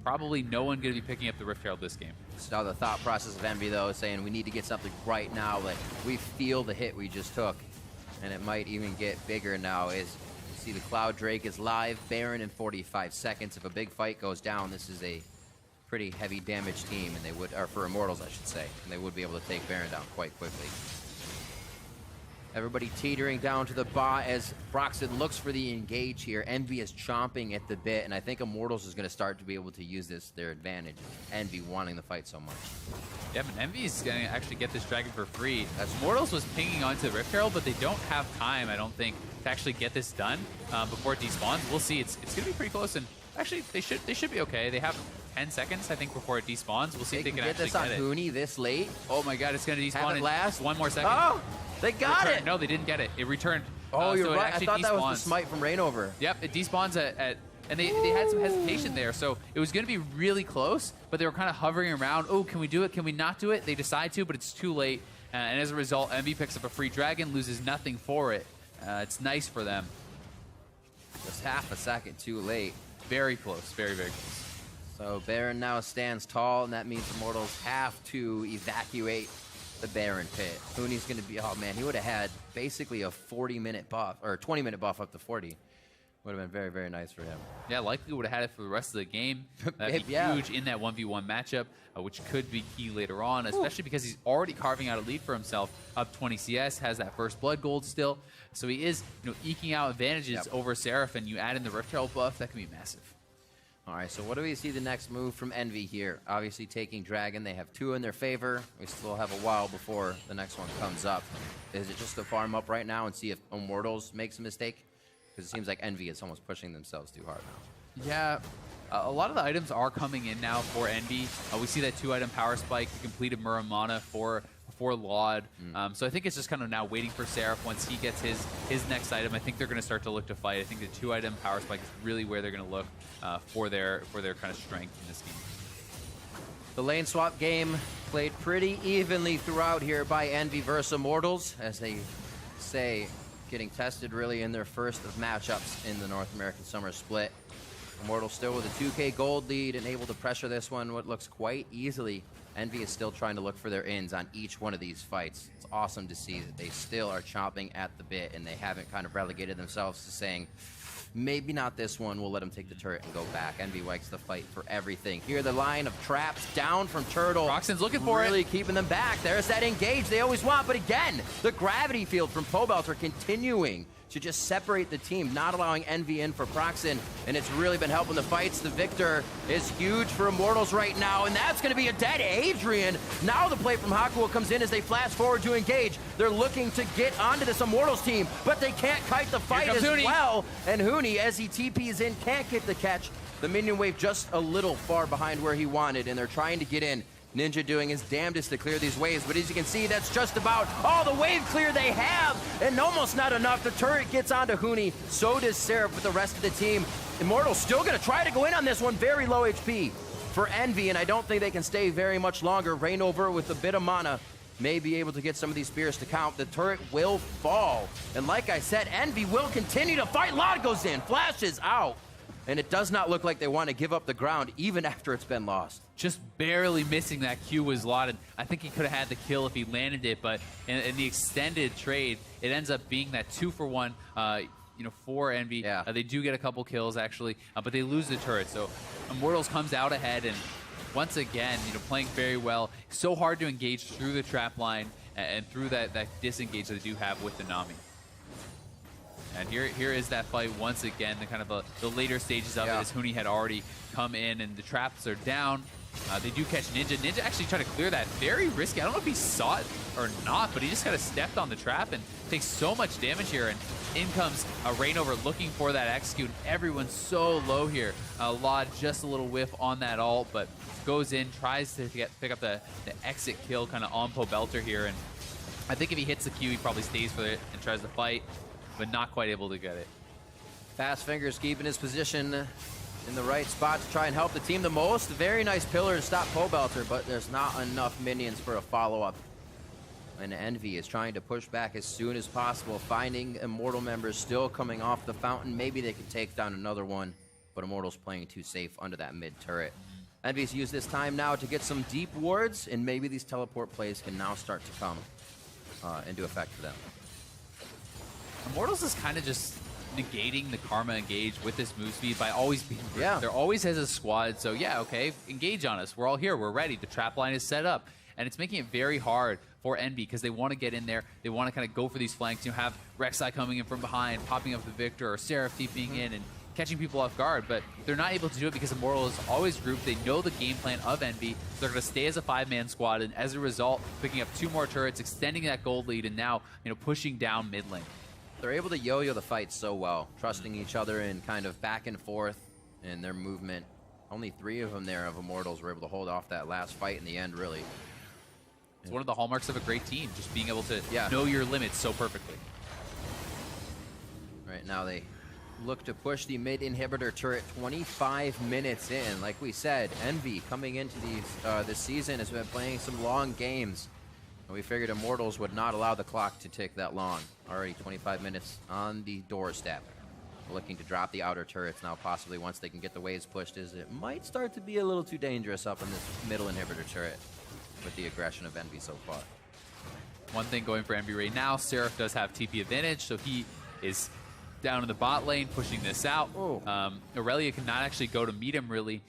probably no one going to be picking up the Rift Herald this game. So now the thought process of EnVy, though, is saying we need to get something right now. Like, we feel the hit we just took, and it might even get bigger now. Is you see the Cloud Drake is live, Baron in 45 seconds. If a big fight goes down, this is a pretty heavy damage team, and they would, or for Immortals, I should say, and they would be able to take Baron down quite quickly. Everybody teetering down to the bot as Broxton looks for the engage here. EnVy is chomping at the bit, and I think Immortals is going to start to be able to use this their advantage. EnVy wanting the fight so much. Yeah, but EnVy is going to actually get this dragon for free. Immortals was pinging onto the Rift Herald, but they don't have time, I don't think, to actually get this done before it despawns. We'll see. It's going to be pretty close, and actually they should be okay. They have 10 seconds, I think, before it despawns. We'll see if they can actually get this on Huni this late. Oh my god, it's going to despawn in last 1 more second. Oh, they got it! No, they didn't get it. It returned. Oh, you're so right. I thought that was the smite from Rainover. Yep, it despawns and they had some hesitation there, so it was going to be really close, but they were kind of hovering around. Oh, can we do it? Can we not do it? They decide to, but it's too late. And as a result, EnVy picks up a free dragon, loses nothing for it. It's nice for them. Just half a second too late. Very close. Very, very close. So Baron now stands tall, and that means Immortals have to evacuate the Baron pit. Huni's going to be, oh man, he would have had basically a 40-minute buff, or 20-minute buff up to 40. Would have been very, very nice for him. Yeah, likely would have had it for the rest of the game. That'd be huge in that 1v1 matchup, which could be key later on, especially because he's already carving out a lead for himself. Up 20 CS, has that first blood gold still. So he is eking out advantages over Seraph, and you add in the Rift Herald buff, that can be massive. All right, so what do we see the next move from EnVy here? Obviously taking Dragon. They have 2 in their favor. We still have a while before the next one comes up. Is it just to farm up right now and see if Immortals makes a mistake? Because it seems like EnVy is almost pushing themselves too hard now. Yeah, a lot of the items are coming in now for EnVy. We see that 2-item power spike, the completed Muramana for Laud. So I think it's just kind of now waiting for Seraph. Once he gets his next item, I think they're going to start to look to fight. I think the 2-item power spike is really where they're going to look for their kind of strength in this game. The lane swap game played pretty evenly throughout here by EnVy versus Immortals, as they say, getting tested really in their first of matchups in the North American Summer Split. Immortals still with a 2K gold lead and able to pressure this one what looks quite easily. EnVy is still trying to look for their ins on each one of these fights. It's awesome to see that they still are chomping at the bit, and they haven't kind of relegated themselves to saying, maybe not this one, we'll let them take the turret and go back. EnVy likes to fight for everything. Here the line of traps down from Turtle. Roxanne's looking for it. Really keeping them back. There's that engage they always want, but again, the gravity field from Pobelter continuing to just separate the team, not allowing EnVy in for Proxen, and it's really been helping the fights. The victor is huge for Immortals right now, and that's going to be a dead Adrian. Now the play from Hakuo comes in as they flash forward to engage. They're looking to get onto this Immortals team, but they can't kite the fight as well. And Huni, as he TPs in, can't get the catch. The minion wave just a little far behind where he wanted, and they're trying to get in. Ninja doing his damnedest to clear these waves, but as you can see, that's just about all the wave clear they have, and almost not enough. The turret gets onto Huni, so does Seraph with the rest of the team. Immortals still gonna try to go in on this one, very low HP for EnVy, and I don't think they can stay very much longer. Rainover with a bit of mana may be able to get some of these spears to count. The turret will fall, and like I said, EnVy will continue to fight. Lot goes in, flashes out. And it does not look like they want to give up the ground even after it's been lost. Just barely missing that Q was Lauden. I think he could have had the kill if he landed it, but in the extended trade, it ends up being that 2-for-1 for EnVy. Yeah. They do get a couple kills, actually, but they lose the turret. So Immortals comes out ahead, and once again, playing very well. So hard to engage through the trap line and through that disengage that they do have with the Nami. And here is that fight once again, the kind of the later stages of it, as Huni had already come in and the traps are down. They do catch Ninja. Ninja actually tried to clear that. Very risky. I don't know if he saw it or not, but he just kind of stepped on the trap and takes so much damage here. And in comes a Rainover looking for that execute. Everyone's so low here. Laud just a little whiff on that ult, but goes in, tries to pick up the exit kill kind of on Pobelter here. And I think if he hits the Q, he probably stays for it and tries to fight, but not quite able to get it. Fast Fingers keeping his position in the right spot to try and help the team the most. Very nice pillar to stop Pobelter, but there's not enough minions for a follow-up. And EnVy is trying to push back as soon as possible, finding Immortal members still coming off the fountain. Maybe they can take down another one, but Immortal's playing too safe under that mid turret. EnVy's used this time now to get some deep wards, and maybe these teleport plays can now start to come into effect for them. Immortals is kind of just negating the Karma engage with this move speed by always being They're always as a squad, so yeah, okay, engage on us. We're all here, we're ready. The trap line is set up. And it's making it very hard for EnVy because they want to get in there. They want to kind of go for these flanks. Have Rek'Sai coming in from behind, popping up the Victor, or Seraph TPing in and catching people off guard. But they're not able to do it because Immortal is always grouped. They know the game plan of EnVy. They're going to stay as a 5-man squad, and as a result, picking up 2 more turrets, extending that gold lead, and now pushing down mid lane. They're able to yo-yo the fight so well, trusting each other and kind of back and forth in their movement. Only 3 of them there of Immortals were able to hold off that last fight in the end, really. It's one of the hallmarks of a great team, just being able to know your limits so perfectly. Right now they look to push the mid inhibitor turret 25 minutes in. Like we said, EnVy coming into this season has been playing some long games. And we figured Immortals would not allow the clock to tick that long. Already 25 minutes on the doorstep. Looking to drop the outer turrets now, possibly once they can get the waves pushed, as it might start to be a little too dangerous up in this middle inhibitor turret with the aggression of EnVy so far. One thing going for EnVy right now, Seraph does have TP advantage, so he is down in the bot lane pushing this out. Aurelia cannot actually go to meet him really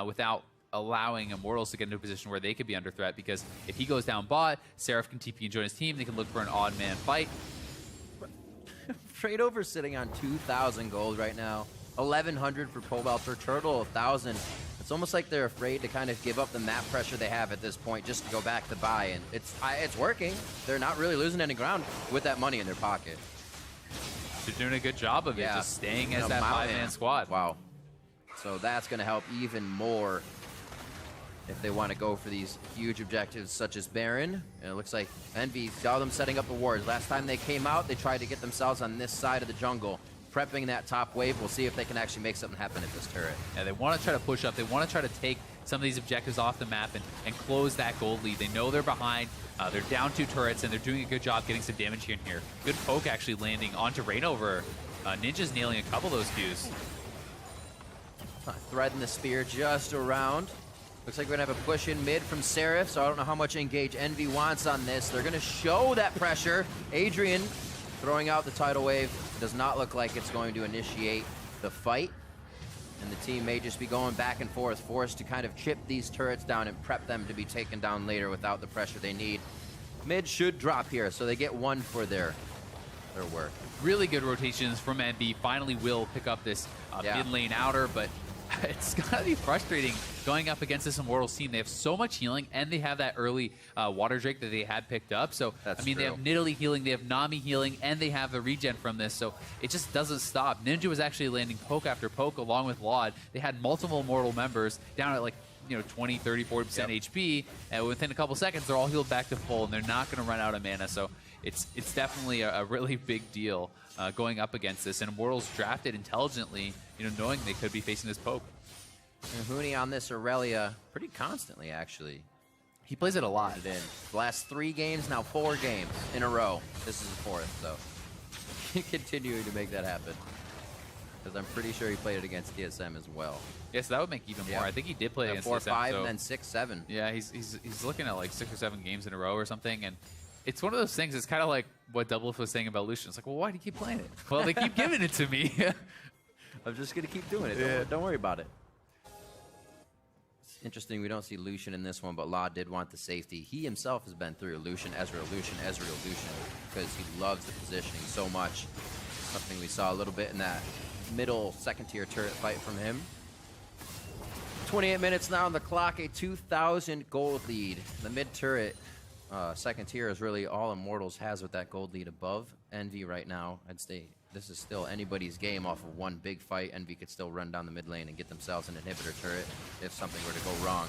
without allowing Immortals to get into a position where they could be under threat, because if he goes down bot, Seraph can TP and join his team. They can look for an odd man fight. Tradeover sitting on 2,000 gold right now. 1,100 for Pobelter, Turtle 1,000. It's almost like they're afraid to kind of give up the map pressure they have at this point just to go back to buy, and it's working. They're not really losing any ground with that money in their pocket. They're doing a good job of it, just staying as that 5-man squad. Wow. So that's going to help even more if they want to go for these huge objectives such as Baron. And it looks like EnVy saw them setting up the wards. Last time they came out, they tried to get themselves on this side of the jungle, prepping that top wave. We'll see if they can actually make something happen at this turret. Yeah, they want to try to push up. They want to try to take some of these objectives off the map and close that gold lead. They know they're behind. They're down 2 turrets, and they're doing a good job getting some damage here and here. Good poke actually landing onto Rainover. Ninja's nailing a couple of those Qs. Threading the spear just around. Looks like we're going to have a push in mid from Seraph, so I don't know how much engage EnVy wants on this. They're going to show that pressure. Adrian throwing out the tidal wave. Does not look like it's going to initiate the fight. And the team may just be going back and forth, forced to kind of chip these turrets down and prep them to be taken down later without the pressure they need. Mid should drop here, so they get 1 for their their work. Really good rotations from EnVy. Finally will pick up this mid lane outer, but it's gotta be frustrating going up against this Immortals team. They have so much healing, and they have that early Water Drake that they had picked up. So, That's I mean, true. they have Nidalee healing, they have Nami healing, and they have the regen from this. So it just doesn't stop. Ninja was actually landing poke after poke along with Laud. They had multiple Immortal members down at like, 20, 30, 40% HP, and within a couple seconds, they're all healed back to full, and they're not going to run out of mana. So it's definitely a really big deal going up against this. And Immortals drafted intelligently, knowing they could be facing this poke. And Huni on this Aurelia pretty constantly, actually. He plays it a lot. It in. The last 3 games, now 4 games in a row. This is the 4th, so continuing to make that happen. Because I'm pretty sure he played it against TSM as well. Yeah, so that would make even more. I think he did play against 4, TSM, 5, so and then 6, 7. yeah, he's looking at like 6 or 7 games in a row or something, and it's one of those things. It's kind of like what Doublelift was saying about Lucian. It's like, well, why do you keep playing it? Well, they keep giving it to me. I'm just going to keep doing it. Don't worry about it. It's interesting, we don't see Lucian in this one, but Law did want the safety. He himself has been through Lucian, Ezreal, because he loves the positioning so much. Something we saw a little bit in that middle second-tier turret fight from him. 28 minutes now on the clock, a 2,000 gold lead. The mid-turret second tier is really all Immortals has with that gold lead above EnVy right now. I'd say this is still anybody's game off of one big fight. EnVy could still run down the mid lane and get themselves an inhibitor turret if something were to go wrong.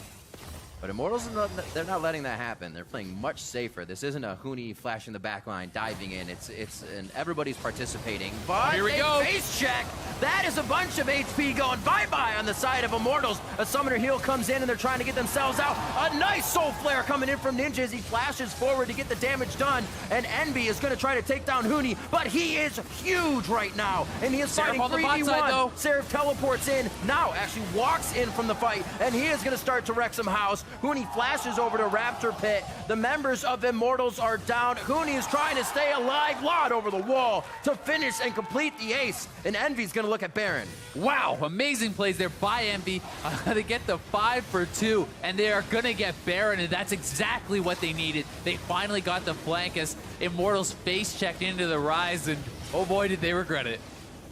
But Immortals, they're not letting that happen. They're playing much safer. This isn't a Huni flashing the back line, diving in. And everybody's participating. But here we go. Face check. That is a bunch of HP going bye-bye on the side of Immortals. A summoner heal comes in, and they're trying to get themselves out. A nice soul flare coming in from Ninja as he flashes forward to get the damage done. And EnVy is going to try to take down Huni, but he is huge right now. And he is Seraph fighting on the bot 3v1. side, though. Seraph teleports in, now actually walks in from the fight, and he is going to start to wreck some house. Huni flashes over to Raptor Pit. The members of Immortals are down. Huni is trying to stay alive. Laud over the wall to finish and complete the ace. And EnVy's going to look at Baron. Wow, amazing plays there by EnVy. They get the 5 for 2, and they are going to get Baron, and that's exactly what they needed. They finally got the flank as Immortals face checked into the Rise, and oh boy, did they regret it.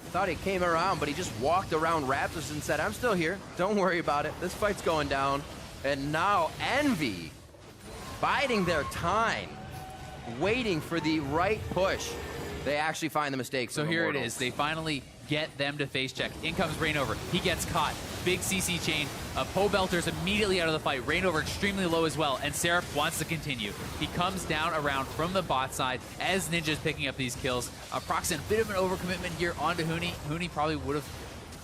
Thought he came around, but he just walked around Raptors and said, I'm still here. Don't worry about it. This fight's going down. And now EnVy biding their time, waiting for the right push. They actually find the mistake. So here it is. They finally get them to face check. In comes Reignover. He gets caught. Big CC chain. Poe Belter's immediately out of the fight. Reignover extremely low as well, and Seraph wants to continue. He comes down around from the bot side as Ninja's picking up these kills. Proxen, a bit of an overcommitment here onto Huni. Huni probably would have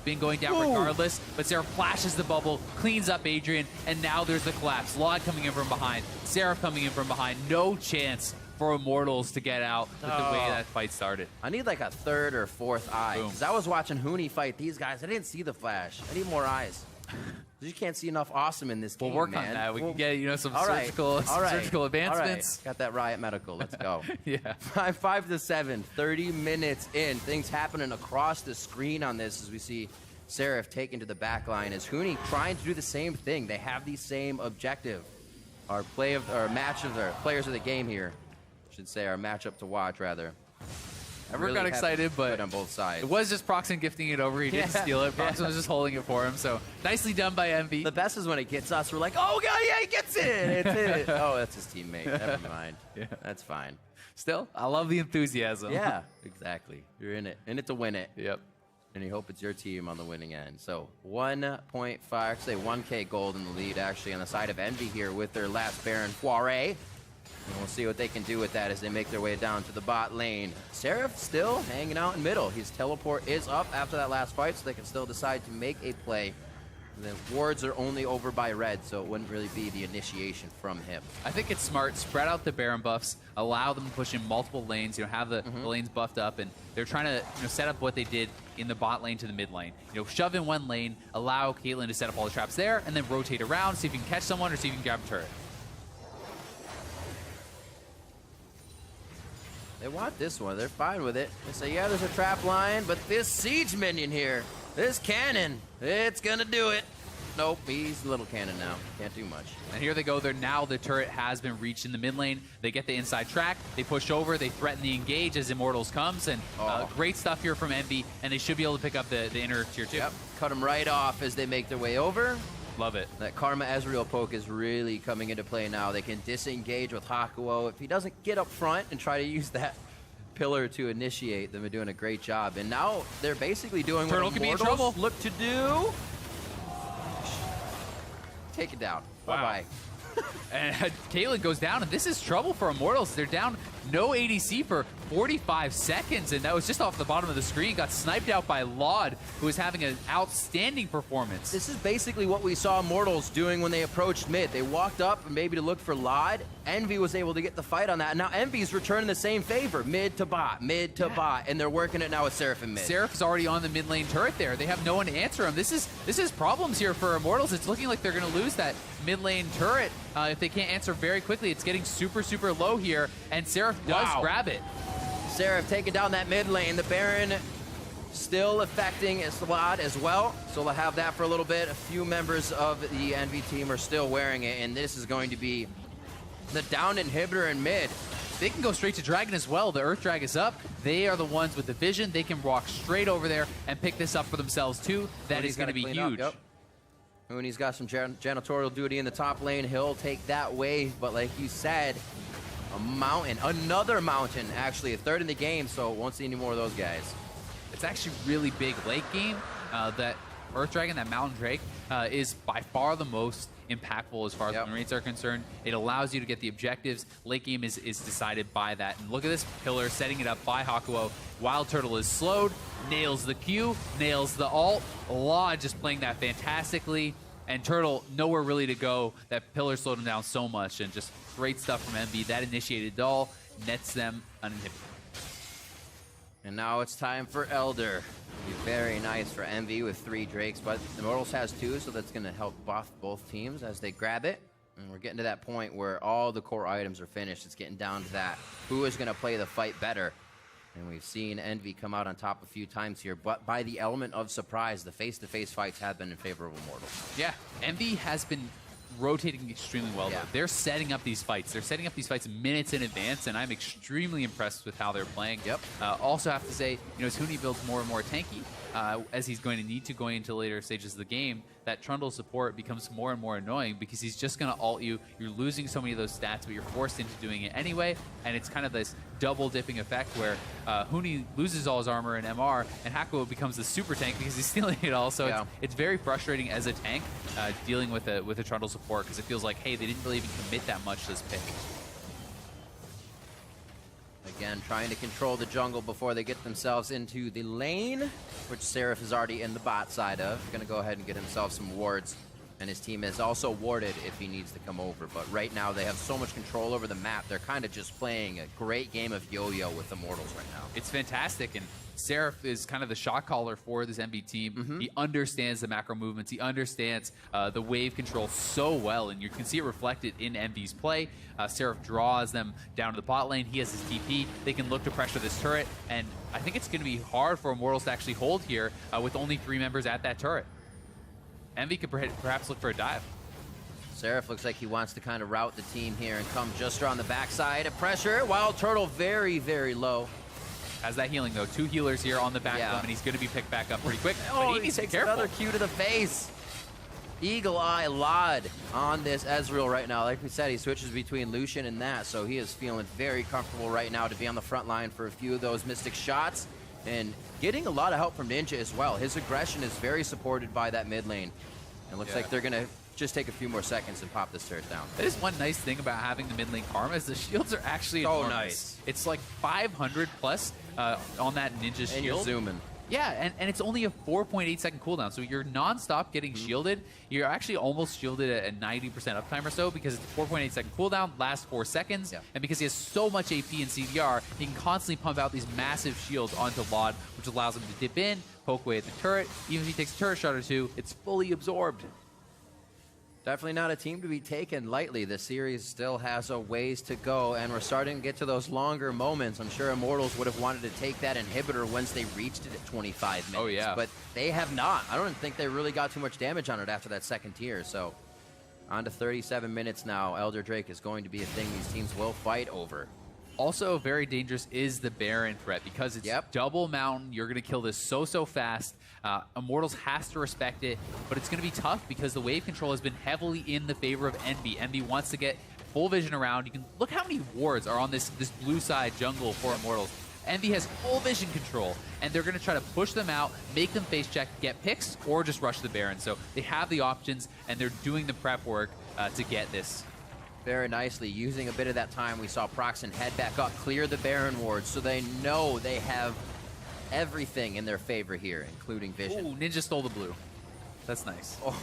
been going down regardless, but Seraph flashes the bubble, cleans up Adrian, and now there's the collapse. Laud coming in from behind, Seraph coming in from behind. No chance for Immortals to get out with the way that fight started. I need like a 3rd or 4th eye, because I was watching Huni fight these guys. I didn't see the flash. I need more eyes. You can't see enough awesome in this game, We'll work man. on that. We can get, some all right, surgical advancements. All right. Got that Riot Medical. Let's go. Yeah. 5 to 7, 30 minutes in. Things happening across the screen on this as we see Seraph taken to the back line as Huni trying to do the same thing. They have the same objective. Our match of the players of the game here, I should say, our matchup to watch rather. Everyone got excited, but on both sides. It was just Proxen gifting it over. He didn't steal it. Proxen was just holding it for him. So nicely done by EnVy. The best is when it gets us. We're like, oh god, yeah, he gets it. It's it. Oh, that's his teammate. Never mind. Yeah. That's fine. Still, I love the enthusiasm. Yeah, exactly. You're in it to win it. Yep. And you hope it's your team on the winning end. So 1.5, say 1K gold in the lead actually on the side of EnVy here with their last Baron Foray. And we'll see what they can do with that as they make their way down to the bot lane. Seraph still hanging out in middle. His teleport is up after that last fight, so they can still decide to make a play. And the wards are only over by red, so it wouldn't really be the initiation from him. I think it's smart. Spread out the Baron buffs, allow them to push in multiple lanes, have the lanes buffed up, and they're trying to set up what they did in the bot lane to the mid lane. Shove in one lane, allow Caitlyn to set up all the traps there, and then rotate around, see if you can catch someone or see if you can grab a turret. They want this one. They're fine with it. They say, yeah, there's a trap line, but this siege minion here, this cannon, it's gonna do it. nope. He's little cannon now. Can't do much. And here they go. Now the turret has been reached in the mid lane. They get the inside track. They push over. They threaten the engage as Immortals comes. And great stuff here from EnVy. And they should be able to pick up the inner tier 2. Yep. Cut them right off as they make their way over. Love it. That Karma Ezreal poke is really coming into play now. They can disengage with Hakuo. If he doesn't get up front and try to use that pillar to initiate, then they're doing a great job. And now they're basically doing Turtle what could be in Immortals trouble. look to do. Take it down. Wow. Bye-bye. And Caitlyn goes down, and this is trouble for Immortals. They're down no ADC for 45 seconds, and that was just off the bottom of the screen. Got sniped out by Laud, who was having an outstanding performance. This is basically what we saw Immortals doing when they approached mid. They walked up maybe to look for Laud. EnVy was able to get the fight on that. And now EnVy's returning the same favor, mid to bot, and they're working it now with Seraph in mid. Seraph is already on the mid lane turret there. They have no one to answer him. This is problems here for Immortals. It's looking like they're going to lose that mid lane turret if they can't answer very quickly. It's getting super, super low here, and Seraph does grab it. Seraph taking down that mid lane. The Baron still affecting Slot as well, so they'll have that for a little bit. A few members of the EnVy team are still wearing it, and this is going to be the down inhibitor in mid. They can go straight to Dragon as well. The Earth Drag is up. They are the ones with the vision. They can walk straight over there and pick this up for themselves too. That is going to be huge. Mooney's got some janitorial duty in the top lane. He'll take that wave, but like you said, a mountain, another mountain, actually, a third in the game, so won't see any more of those guys. It's actually really big late game. That Earth Dragon, that Mountain Drake, is by far the most impactful as far as win rates are concerned. It allows you to get the objectives. Late game is decided by that. And look at this pillar, setting it up by Hakuo. Wild Turtle is slowed, nails the Q, nails the ult. Law just playing that fantastically. And Turtle, nowhere really to go. That pillar slowed him down so much, and just great stuff from EnVy. That initiated Doll nets them uninhibited. And now it's time for Elder. Be very nice for EnVy with 3 Drakes, but Immortals has 2, so that's going to help buff both teams as they grab it. And we're getting to that point where all the core items are finished. It's getting down to that. Who is going to play the fight better? And we've seen EnVy come out on top a few times here, but by the element of surprise, the face-to-face fights have been in favor of Immortals. Yeah, EnVy has been rotating extremely well, though. They're setting up these fights. They're setting up these fights minutes in advance, and I'm extremely impressed with how they're playing. Also have to say, as Huni builds more and more tanky, as he's going to need to going into later stages of the game, that Trundle support becomes more and more annoying because he's just going to ult you. You're losing so many of those stats, but you're forced into doing it anyway, and it's kind of this double dipping effect where Huni loses all his armor and MR, and Hakuo becomes the super tank because he's stealing it all. So it's very frustrating as a tank dealing with a Trundle support because it feels like, hey, they didn't really even commit that much to this pick. Again, trying to control the jungle before they get themselves into the lane, which Seraph is already in the bot side of. Going to go ahead and get himself some wards, and his team is also warded if he needs to come over. But right now, they have so much control over the map. They're kind of just playing a great game of yo-yo with Immortals right now. It's fantastic, and Seraph is kind of the shot caller for this EnVy team. He understands the macro movements. He understands the wave control so well, and you can see it reflected in EnVy's play. Seraph draws them down to the bot lane. He has his TP. They can look to pressure this turret, and I think it's going to be hard for Immortals to actually hold here with only 3 members at that turret. EnVy could perhaps look for a dive. Seraph looks like he wants to kind of route the team here and come just around the backside. A pressure. Wild Turtle very, very low. Has that healing, though. 2 healers here on the back of him, and he's going to be picked back up pretty quick. Oh, but he takes careful. another Q to the face. Eagle Eye Laud on this Ezreal right now. Like we said, he switches between Lucian and that, so he is feeling very comfortable right now to be on the front line for a few of those Mystic shots and getting a lot of help from Ninja as well. His aggression is very supported by that mid lane. It looks like they're going to just take a few more seconds and pop this turret down. That is one nice thing about having the mid lane Karma is the shields are actually enormous. Nice. It's like 500 plus on that Ninja shield. And you're zooming. Yeah, and it's only a 4.8 second cooldown, so you're non-stop getting shielded. You're actually almost shielded at a 90% uptime or so because it's a 4.8 second cooldown, lasts 4 seconds, and because he has so much AP and CDR, he can constantly pump out these massive shields onto Laud, which allows him to dip in, poke away at the turret. Even if he takes a turret shot or 2, it's fully absorbed. Definitely not a team to be taken lightly. The series still has a ways to go, and we're starting to get to those longer moments. I'm sure Immortals would have wanted to take that inhibitor once they reached it at 25 minutes. Oh, yeah. But they have not. I don't think they really got too much damage on it after that second tier. So on to 37 minutes now. Elder Drake is going to be a thing these teams will fight over. Also very dangerous is the Baron threat because it's double mountain. You're going to kill this so fast. Immortals has to respect it, but it's going to be tough because the wave control has been heavily in the favor of EnVy. EnVy wants to get full vision around. You can look how many wards are on this blue side jungle for Immortals. EnVy has full vision control, and they're going to try to push them out, make them face check, get picks, or just rush the Baron. So they have the options, and they're doing the prep work to get this. Very nicely, using a bit of that time, we saw Proxen head back up, clear the Baron ward, so they know they have everything in their favor here, including vision. Ooh, Ninja stole the blue. That's nice. Oh,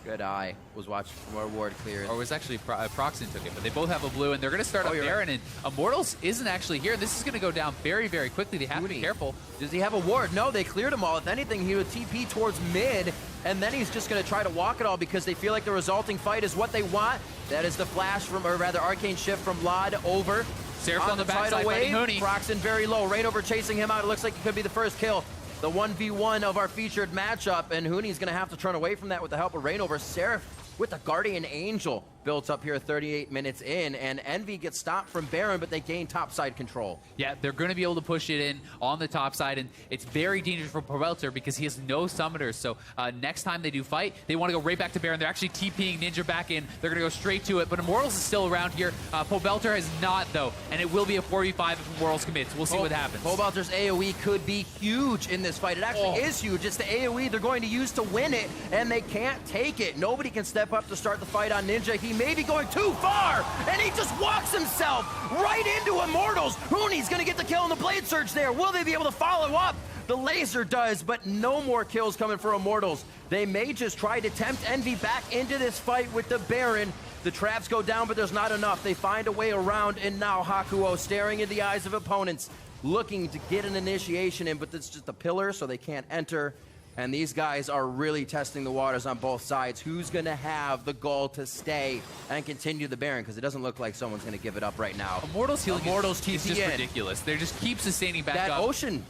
good eye. Was watching more ward clear. Or it was actually Proxen took it, but they both have a blue, and they're going to start up Baron, and Immortals isn't actually here. This is going to go down very quickly. They have to be careful. Does he have a ward? No, they cleared them all. If anything, he would TP towards mid, and then he's just going to try to walk it all because they feel like the resulting fight is what they want. That is the flash from, or rather, arcane shift from Lod over. Seraph on the backside fighting Huni. Proxen very low. Reignover chasing him out. It looks like it could be the first kill. The 1v1 of our featured matchup, and Huni's going to have to turn away from that with the help of Reignover. Seraph with the Guardian Angel built up here 38 minutes in, and EnVy gets stopped from Baron, but they gain topside control. Yeah, they're going to be able to push it in on the top side, and it's very dangerous for Pobelter because he has no summoners. So next time they do fight, they want to go right back to Baron. They're actually TPing Ninja back in. They're going to go straight to it, but Immortals is still around here. Pobelter has not, though, and it will be a 4v5 if Immortals commits. We'll see what happens. Pobelter's AoE could be huge in this fight. It actually is huge. It's the AoE they're going to use to win it, and they can't take it. Nobody can step up to start the fight on Ninja. He may be going too far, and he just walks himself right into Immortals. Huni's gonna get the kill on the Blade Surge there. Will they be able to follow up? The laser does, but no more kills coming for Immortals. They may just try to tempt EnVy back into this fight with the Baron. The traps go down, but there's not enough. They find a way around, and now Hakuo staring in the eyes of opponents, looking to get an initiation in, but it's just a pillar, so they can't enter. And these guys are really testing the waters on both sides. Who's going to have the goal to stay and continue the Baron? Because it doesn't look like someone's going to give it up right now. Immortals healing is TP just ridiculous. They just keep sustaining back that up. Ocean.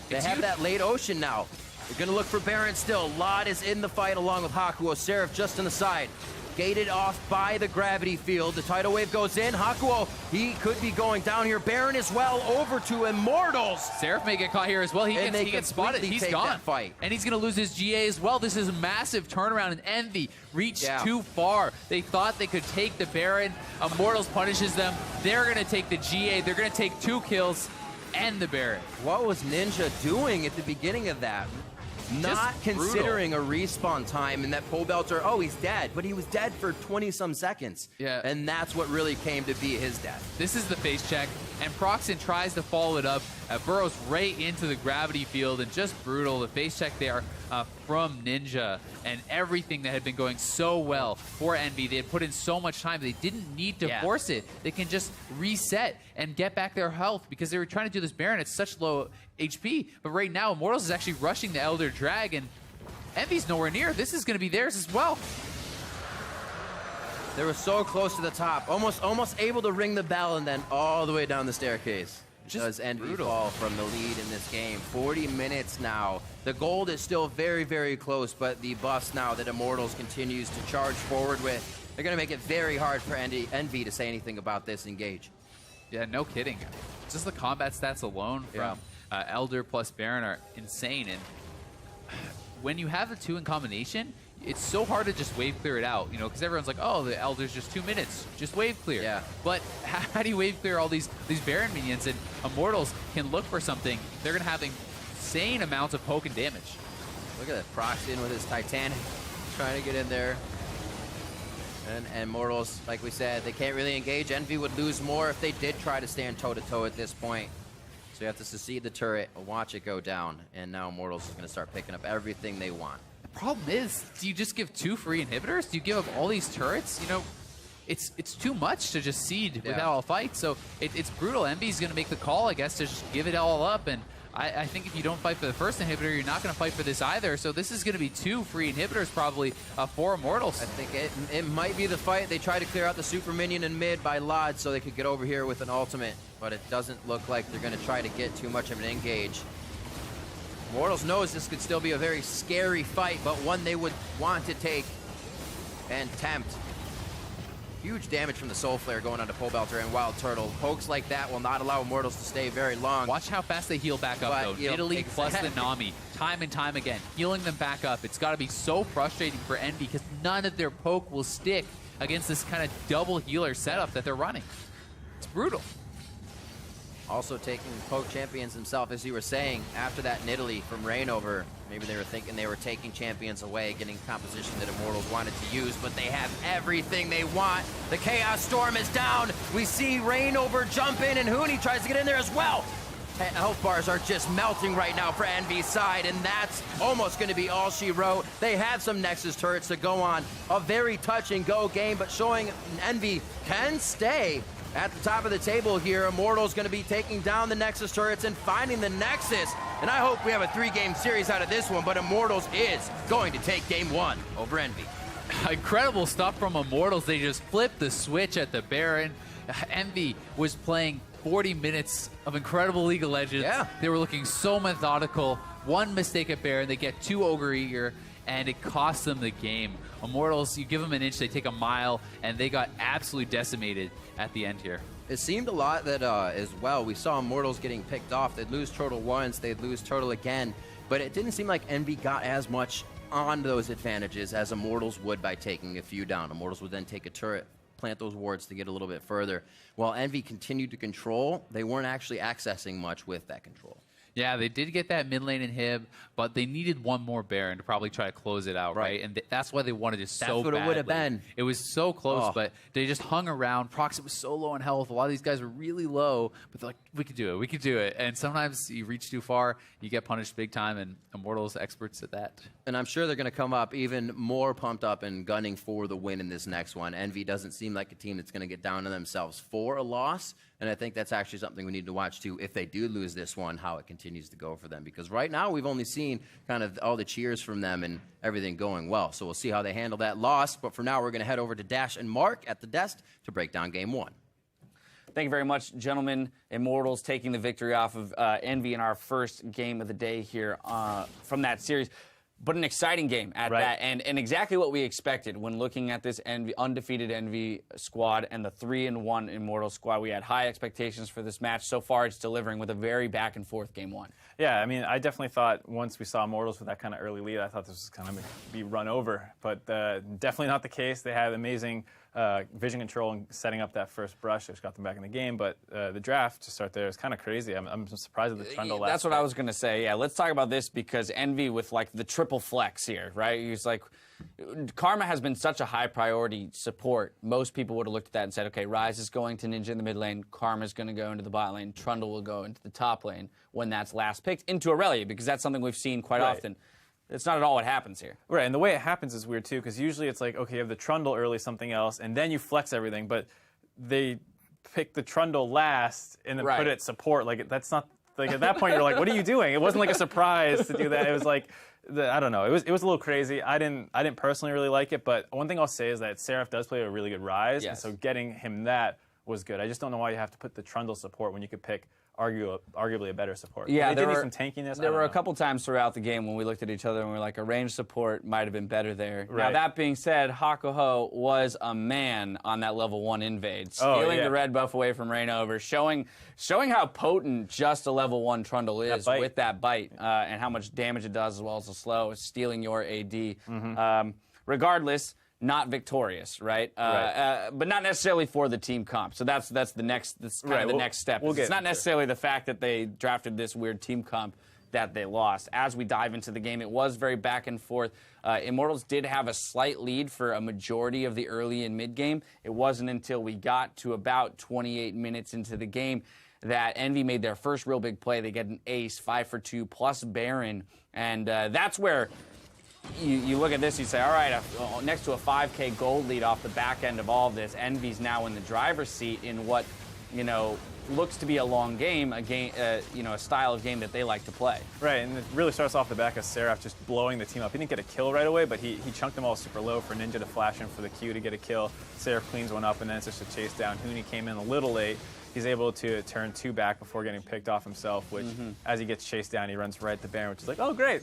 They have that late Ocean now. They're going to look for Baron still. Lod is in the fight along with Hakuo. Seraph just on the side. Gated off by the gravity field. The tidal wave goes in. Hakuo, he could be going down here. Baron as well over to Immortals. Seraph may get caught here as well. He gets spotted. He's gone. Fight. And he's going to lose his GA as well. This is a massive turnaround, and EnVy reached too far. They thought they could take the Baron. Immortals punishes them. They're going to take the GA. They're going to take 2 kills and the Baron. What was Ninja doing at the beginning of that? Not considering a respawn time, and that Pobelter, oh, he's dead, but he was dead for 20-some seconds. Yeah. And that's what really came to be his death. This is the face check, and Proxen tries to follow it up, burrows right into the gravity field, and just brutal. The face check there from Ninja, and everything that had been going so well for EnVy. They had put in so much time, they didn't need to force it. They can just reset and get back their health because they were trying to do this Baron at such low HP. But right now, Immortals is actually rushing the Elder Dragon. EnVy's nowhere near. This is going to be theirs as well. They were so close to the top, almost able to ring the bell, and then all the way down the staircase. Does EnVy fall from the lead in this game? 40 minutes now. The gold is still very close, but the buffs now that Immortals continues to charge forward with, they're going to make it very hard for EnVy to say anything about this engage. Yeah, no kidding. Just the combat stats alone from Elder plus Baron are insane, and when you have the 2 in combination, it's so hard to just wave clear it out, you know, because everyone's like, oh, the Elder's just 2 minutes, just wave clear. Yeah. But how do you wave clear all these Baron minions? And Immortals can look for something. They're going to have insane amounts of poke and damage. Look at that, Proxen with his Titanic, trying to get in there. And Immortals, like we said, they can't really engage. EnVy would lose more if they did try to stand toe-to-toe at this point. So you have to secede the turret, watch it go down, and now Immortals is going to start picking up everything they want. The problem is, do you just give 2 free inhibitors? Do you give up all these turrets? You know, it's too much to just seed without all fight. So it's brutal. EnVy's going to make the call, I guess, to just give it all up. And I think if you don't fight for the first inhibitor, you're not going to fight for this either. So this is going to be 2 free inhibitors probably for Immortals. I think it might be the fight. They try to clear out the super minion in mid by Lod so they could get over here with an ultimate, but it doesn't look like they're going to try to get too much of an engage. Immortals knows this could still be a very scary fight, but one they would want to take and tempt. Huge damage from the Soul Flare going onto Pole Belter and Wild Turtle. Pokes like that will not allow Immortals to stay very long. Watch how fast they heal back up, though. Italy plus the Nami, time and time again, healing them back up. It's got to be so frustrating for EnVy because none of their poke will stick against this kind of double healer setup that they're running. It's brutal. Also taking poke champions himself, as you were saying, after that Nidalee from Reignover. Maybe they were thinking they were taking champions away, getting composition that Immortals wanted to use, but they have everything they want. The Chaos Storm is down. We see Reignover jump in, and Huni tries to get in there as well. Health bars are just melting right now for EnVy's side, and that's almost going to be all she wrote. They have some Nexus turrets to go on. A very touch-and-go game, but showing EnVy can stay at the top of the table here. Immortals going to be taking down the Nexus turrets and finding the Nexus. And I hope we have a 3-game series out of this one, but Immortals is going to take game 1 over EnVy. Incredible stuff from Immortals. They just flipped the switch at the Baron. EnVy was playing 40 minutes of incredible League of Legends. Yeah. They were looking so methodical. One mistake at Baron, they get 2 Ogre Eager, and it costs them the game. Immortals, you give them an inch, they take a mile, and they got absolutely decimated at the end here. It seemed a lot that as well, we saw Immortals getting picked off. They'd lose Turtle once, they'd lose Turtle again, but it didn't seem like EnVy got as much on those advantages as Immortals would by taking a few down. Immortals would then take a turret, plant those wards to get a little bit further. While EnVy continued to control, they weren't actually accessing much with that control. Yeah, they did get that mid lane inhib, but they needed one more Baron to probably try to close it out, right? And that's why they wanted it so badly. That's what it would have been. It was so close, but they just hung around. Proxy was so low in health. A lot of these guys were really low, but they're like, we could do it, we could do it. And sometimes you reach too far, you get punished big time, and Immortals experts at that. And I'm sure they're going to come up even more pumped up and gunning for the win in this next one. EnVy doesn't seem like a team that's going to get down to themselves for a loss. And I think that's actually something we need to watch too, if they do lose this one, how it continues to go for them. Because right now we've only seen kind of all the cheers from them and everything going well. So we'll see how they handle that loss. But for now, we're going to head over to Dash and Mark at the desk to break down game 1. Thank you very much, gentlemen. Immortals taking the victory off of EnVy in our first game of the day here from that series. But an exciting game at that, and exactly what we expected when looking at this undefeated EnVy squad and the 3-1 Immortals squad. We had high expectations for this match. So far, it's delivering with a very back-and-forth game 1. Yeah, I mean, I definitely thought once we saw Immortals with that kind of early lead, I thought this was kind of be run over. But definitely not the case. They had amazing vision control and setting up that first brush, which got them back in the game. But the draft to start there is kind of crazy. I'm surprised at the Trundle last. That's what I was going to say. Yeah, let's talk about this because EnVy with like the triple flex here, right? He's like, Karma has been such a high priority support. Most people would have looked at that and said, okay, Ryze is going to Ninja in the mid lane, Karma's going to go into the bot lane, Trundle will go into the top lane when that's last picked into Aurelia, because that's something we've seen quite often. It's not at all what happens here. Right, and the way it happens is weird too, because usually it's like, okay, you have the Trundle early, something else, and then you flex everything, but they pick the Trundle last and then put it support. Like, that's not, like, at that point you're like, what are you doing? It wasn't like a surprise to do that. It was like, I don't know. It was a little crazy. I didn't personally really like it, but one thing I'll say is that Seraph does play a really good Ryze, and so getting him that was good. I just don't know why you have to put the Trundle support when you could pick arguably a better support. Yeah, there were some tankiness. There were a couple times throughout the game when we looked at each other and we were like, a ranged support might have been better there. Now, that being said, Hakuho was a man on that level 1 invade, stealing the red buff away from Reignover, showing how potent just a level 1 Trundle is with that bite and how much damage it does as well as the slow, stealing your AD. Regardless, not victorious, right? But not necessarily for the team comp. So that's the next kind of the next step. It's not necessarily the fact that they drafted this weird team comp that they lost. As we dive into the game, it was very back and forth. Immortals did have a slight lead for a majority of the early and mid game. It wasn't until we got to about 28 minutes into the game that EnVy made their first real big play. They get an ace, 5 for 2 plus Baron, and that's where you look at this, you say, all right, next to a 5K gold lead off the back end of all of this, EnVy's now in the driver's seat in what, looks to be a long game, a style of game that they like to play. Right, and it really starts off the back of Seraph just blowing the team up. He didn't get a kill right away, but he chunked them all super low for Ninja to flash in for the Q to get a kill. Seraph cleans one up, and then it's just a chase down. Huni came in a little late. He's able to turn 2 back before getting picked off himself, which, as he gets chased down, he runs right at the Baron, which is like, oh, great.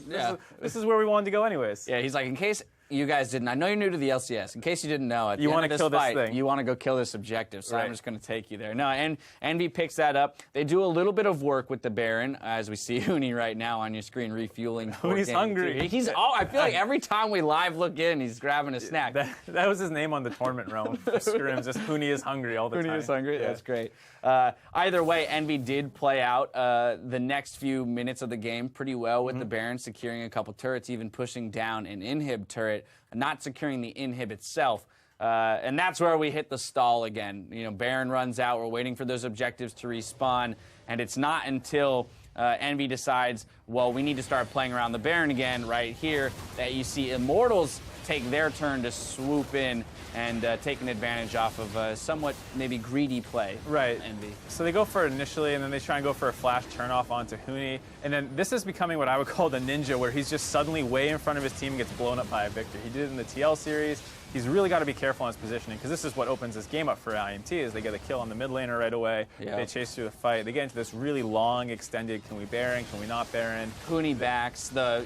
This is where we wanted to go anyways. Yeah, he's like, in case you guys didn't, I know you're new to the LCS. In case you didn't know, at the end of this fight, you want to go kill this objective, so I'm just going to take you there. No, and EnVy picks that up. They do a little bit of work with the Baron, as we see Huni right now on your screen refueling. Huni's hungry. I feel like every time we live look in, he's grabbing a snack. That was his name on the tournament realm. Scrims, just Huni is hungry all the time. Huni is hungry? Yeah. That's great. Either way, EnVy did play out the next few minutes of the game pretty well with the Baron securing a couple turrets, even pushing down an inhib turret, not securing the inhib itself. And that's where we hit the stall again. Baron runs out. We're waiting for those objectives to respawn, and it's not until EnVy decides, well, we need to start playing around the Baron again right here, that you see Immortals take their turn to swoop in and take an advantage off of a somewhat maybe greedy play. Right. EnVy. So they go for it initially, and then they try and go for a flash turnoff onto Huni. And then this is becoming what I would call the ninja, where he's just suddenly way in front of his team and gets blown up by a Victor. He did it in the TL series. He's really got to be careful on his positioning, because this is what opens this game up for IMT, is they get a kill on the mid laner right away. Yep. They chase through the fight. They get into this really long, extended, can we Baron, can we not Baron? Huni backs the,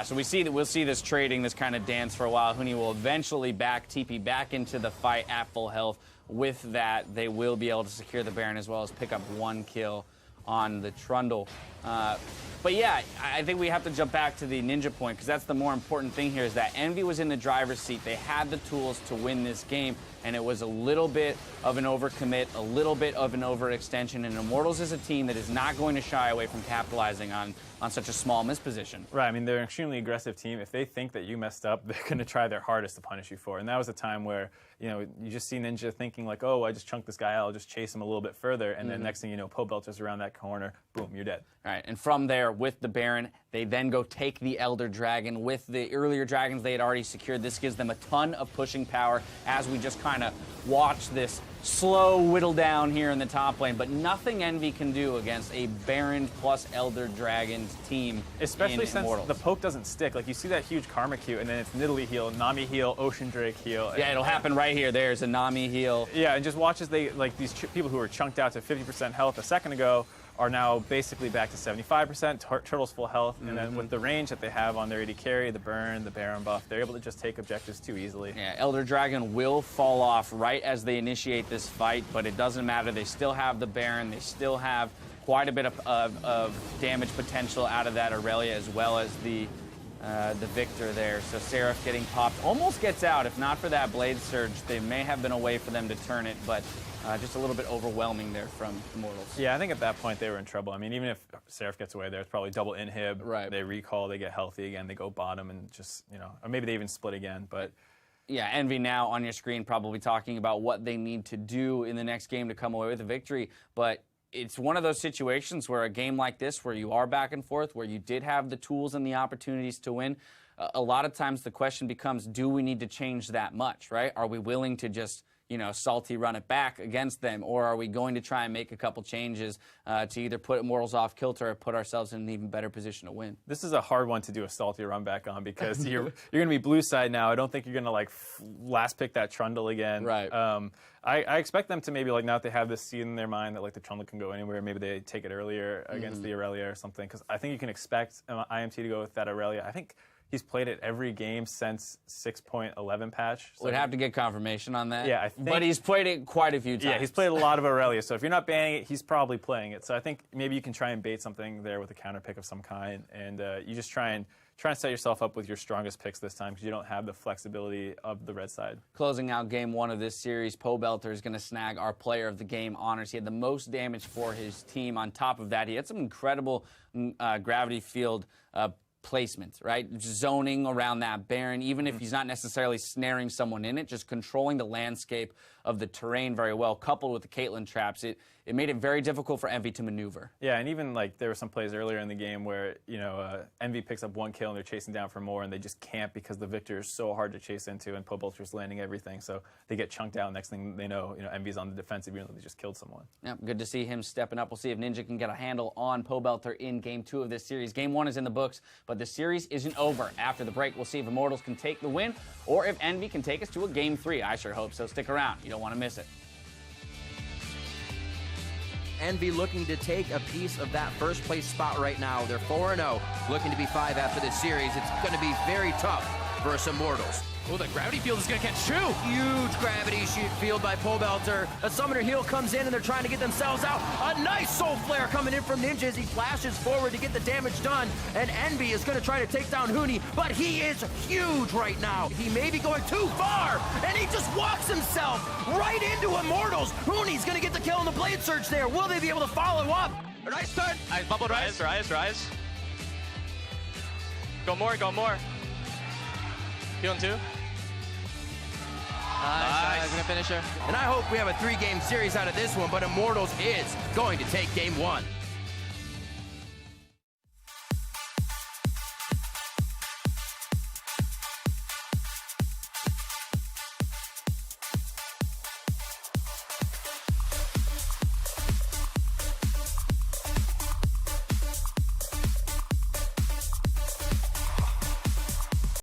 so we'll see this trading, this kind of dance for a while. Huni will eventually back TP back into the fight at full health. With that, they will be able to secure the Baron as well as pick up 1 kill on the Trundle. But yeah, I think we have to jump back to the Ninja point, because that's the more important thing here, is that EnVy was in the driver's seat. They had the tools to win this game, and it was a little bit of an overcommit, a little bit of an overextension, and Immortals is a team that is not going to shy away from capitalizing on such a small misposition. Right, I mean, they're an extremely aggressive team. If they think that you messed up, they're going to try their hardest to punish you for it. And that was a time where, you just see Ninja thinking like, oh, I just chunked this guy out, I'll just chase him a little bit further, and then next thing you know, Pobelter's around that corner, boom, you're dead. All right, and from there, with the Baron, they then go take the Elder Dragon. With the earlier dragons they had already secured, this gives them a ton of pushing power as we just kind of watch this slow whittle down here in the top lane. But nothing EnVy can do against a Baron plus Elder Dragons team. Especially since Immortals. The poke doesn't stick. Like, you see that huge Karma Q, and then it's Nidalee heal, Nami heal, Ocean Drake heal. Yeah, it'll happen right here. There's a Nami heal. Yeah, and just watch as they, like, these people who were chunked out to 50% health a second ago are now basically back to 75%, Turtle's full health, and then with the range that they have on their AD carry, the burn, the Baron buff, they're able to just take objectives too easily. Yeah, Elder Dragon will fall off right as they initiate this fight, but it doesn't matter. They still have the Baron. They still have quite a bit of damage potential out of that Aurelia, as well as the Victor there. So Seraph getting popped, almost gets out. If not for that Blade Surge, they may have been a way for them to turn it, but just a little bit overwhelming there from Immortals. Yeah, I think at that point they were in trouble. I mean, even if Seraph gets away there, it's probably double inhib. Right. They recall, they get healthy again, they go bottom, and just, or maybe they even split again, but... Yeah, EnVy now on your screen probably talking about what they need to do in the next game to come away with a victory, but it's one of those situations where a game like this, where you are back and forth, where you did have the tools and the opportunities to win, a lot of times the question becomes, do we need to change that much, right? Are we willing to just, salty run it back against them, or are we going to try and make a couple changes to either put Immortals off kilter or put ourselves in an even better position to win? This is a hard one to do a salty run back on, because you're going to be blue side now. I don't think you're going to last pick that Trundle again. Right. I expect them to maybe now that they have this seed in their mind that the Trundle can go anywhere, maybe they take it earlier against the Aurelia or something, because I think you can expect IMT to go with that Aurelia. I think he's played it every game since 6.11 patch. So Would have to get confirmation on that. Yeah, I think. But he's played it quite a few times. Yeah, he's played a lot of Aurelia. So if you're not banning it, he's probably playing it. So I think maybe you can try and bait something there with a counter pick of some kind, and you just try and set yourself up with your strongest picks this time, because you don't have the flexibility of the red side. Closing out game 1 of this series, Pobelter is going to snag our player of the game honors. He had the most damage for his team. On top of that, he had some incredible gravity field placements, right? Zoning around that Baron, even if he's not necessarily snaring someone in it, just controlling the landscape of the terrain very well, coupled with the Caitlyn traps. it made it very difficult for EnVy to maneuver. Yeah, and even like there were some plays earlier in the game where EnVy picks up 1 kill and they're chasing down for more, and they just can't because the Victor is so hard to chase into, and Pobelter's landing everything, so they get chunked out. Next thing they know, EnVy's on the defensive even though they just killed someone. Yeah, good to see him stepping up. We'll see if Ninja can get a handle on Pobelter in Game 2 of this series. Game 1 is in the books, but the series isn't over. After the break, we'll see if Immortals can take the win or if EnVy can take us to a Game 3. I sure hope so. Stick around. You don't want to miss it. EnVy looking to take a piece of that first place spot right now. They're 4-0, looking to be 5 after this series. It's going to be very tough versus Immortals. Oh, the gravity field is going to catch two. Huge gravity field by Pobelter. A summoner heal comes in and they're trying to get themselves out. A nice soul flare coming in from Ninja as he flashes forward to get the damage done. And EnVy is going to try to take down Huni, but he is huge right now. He may be going too far, and he just walks himself right into Immortals. Huni's going to get the kill on the Blade Surge there. Will they be able to follow up? Nice turn. Bubble rise. Rise. Go more. Heal on 2. Nice. Gonna finish her. And I hope we have a 3-game series out of this one, but Immortals is going to take Game 1.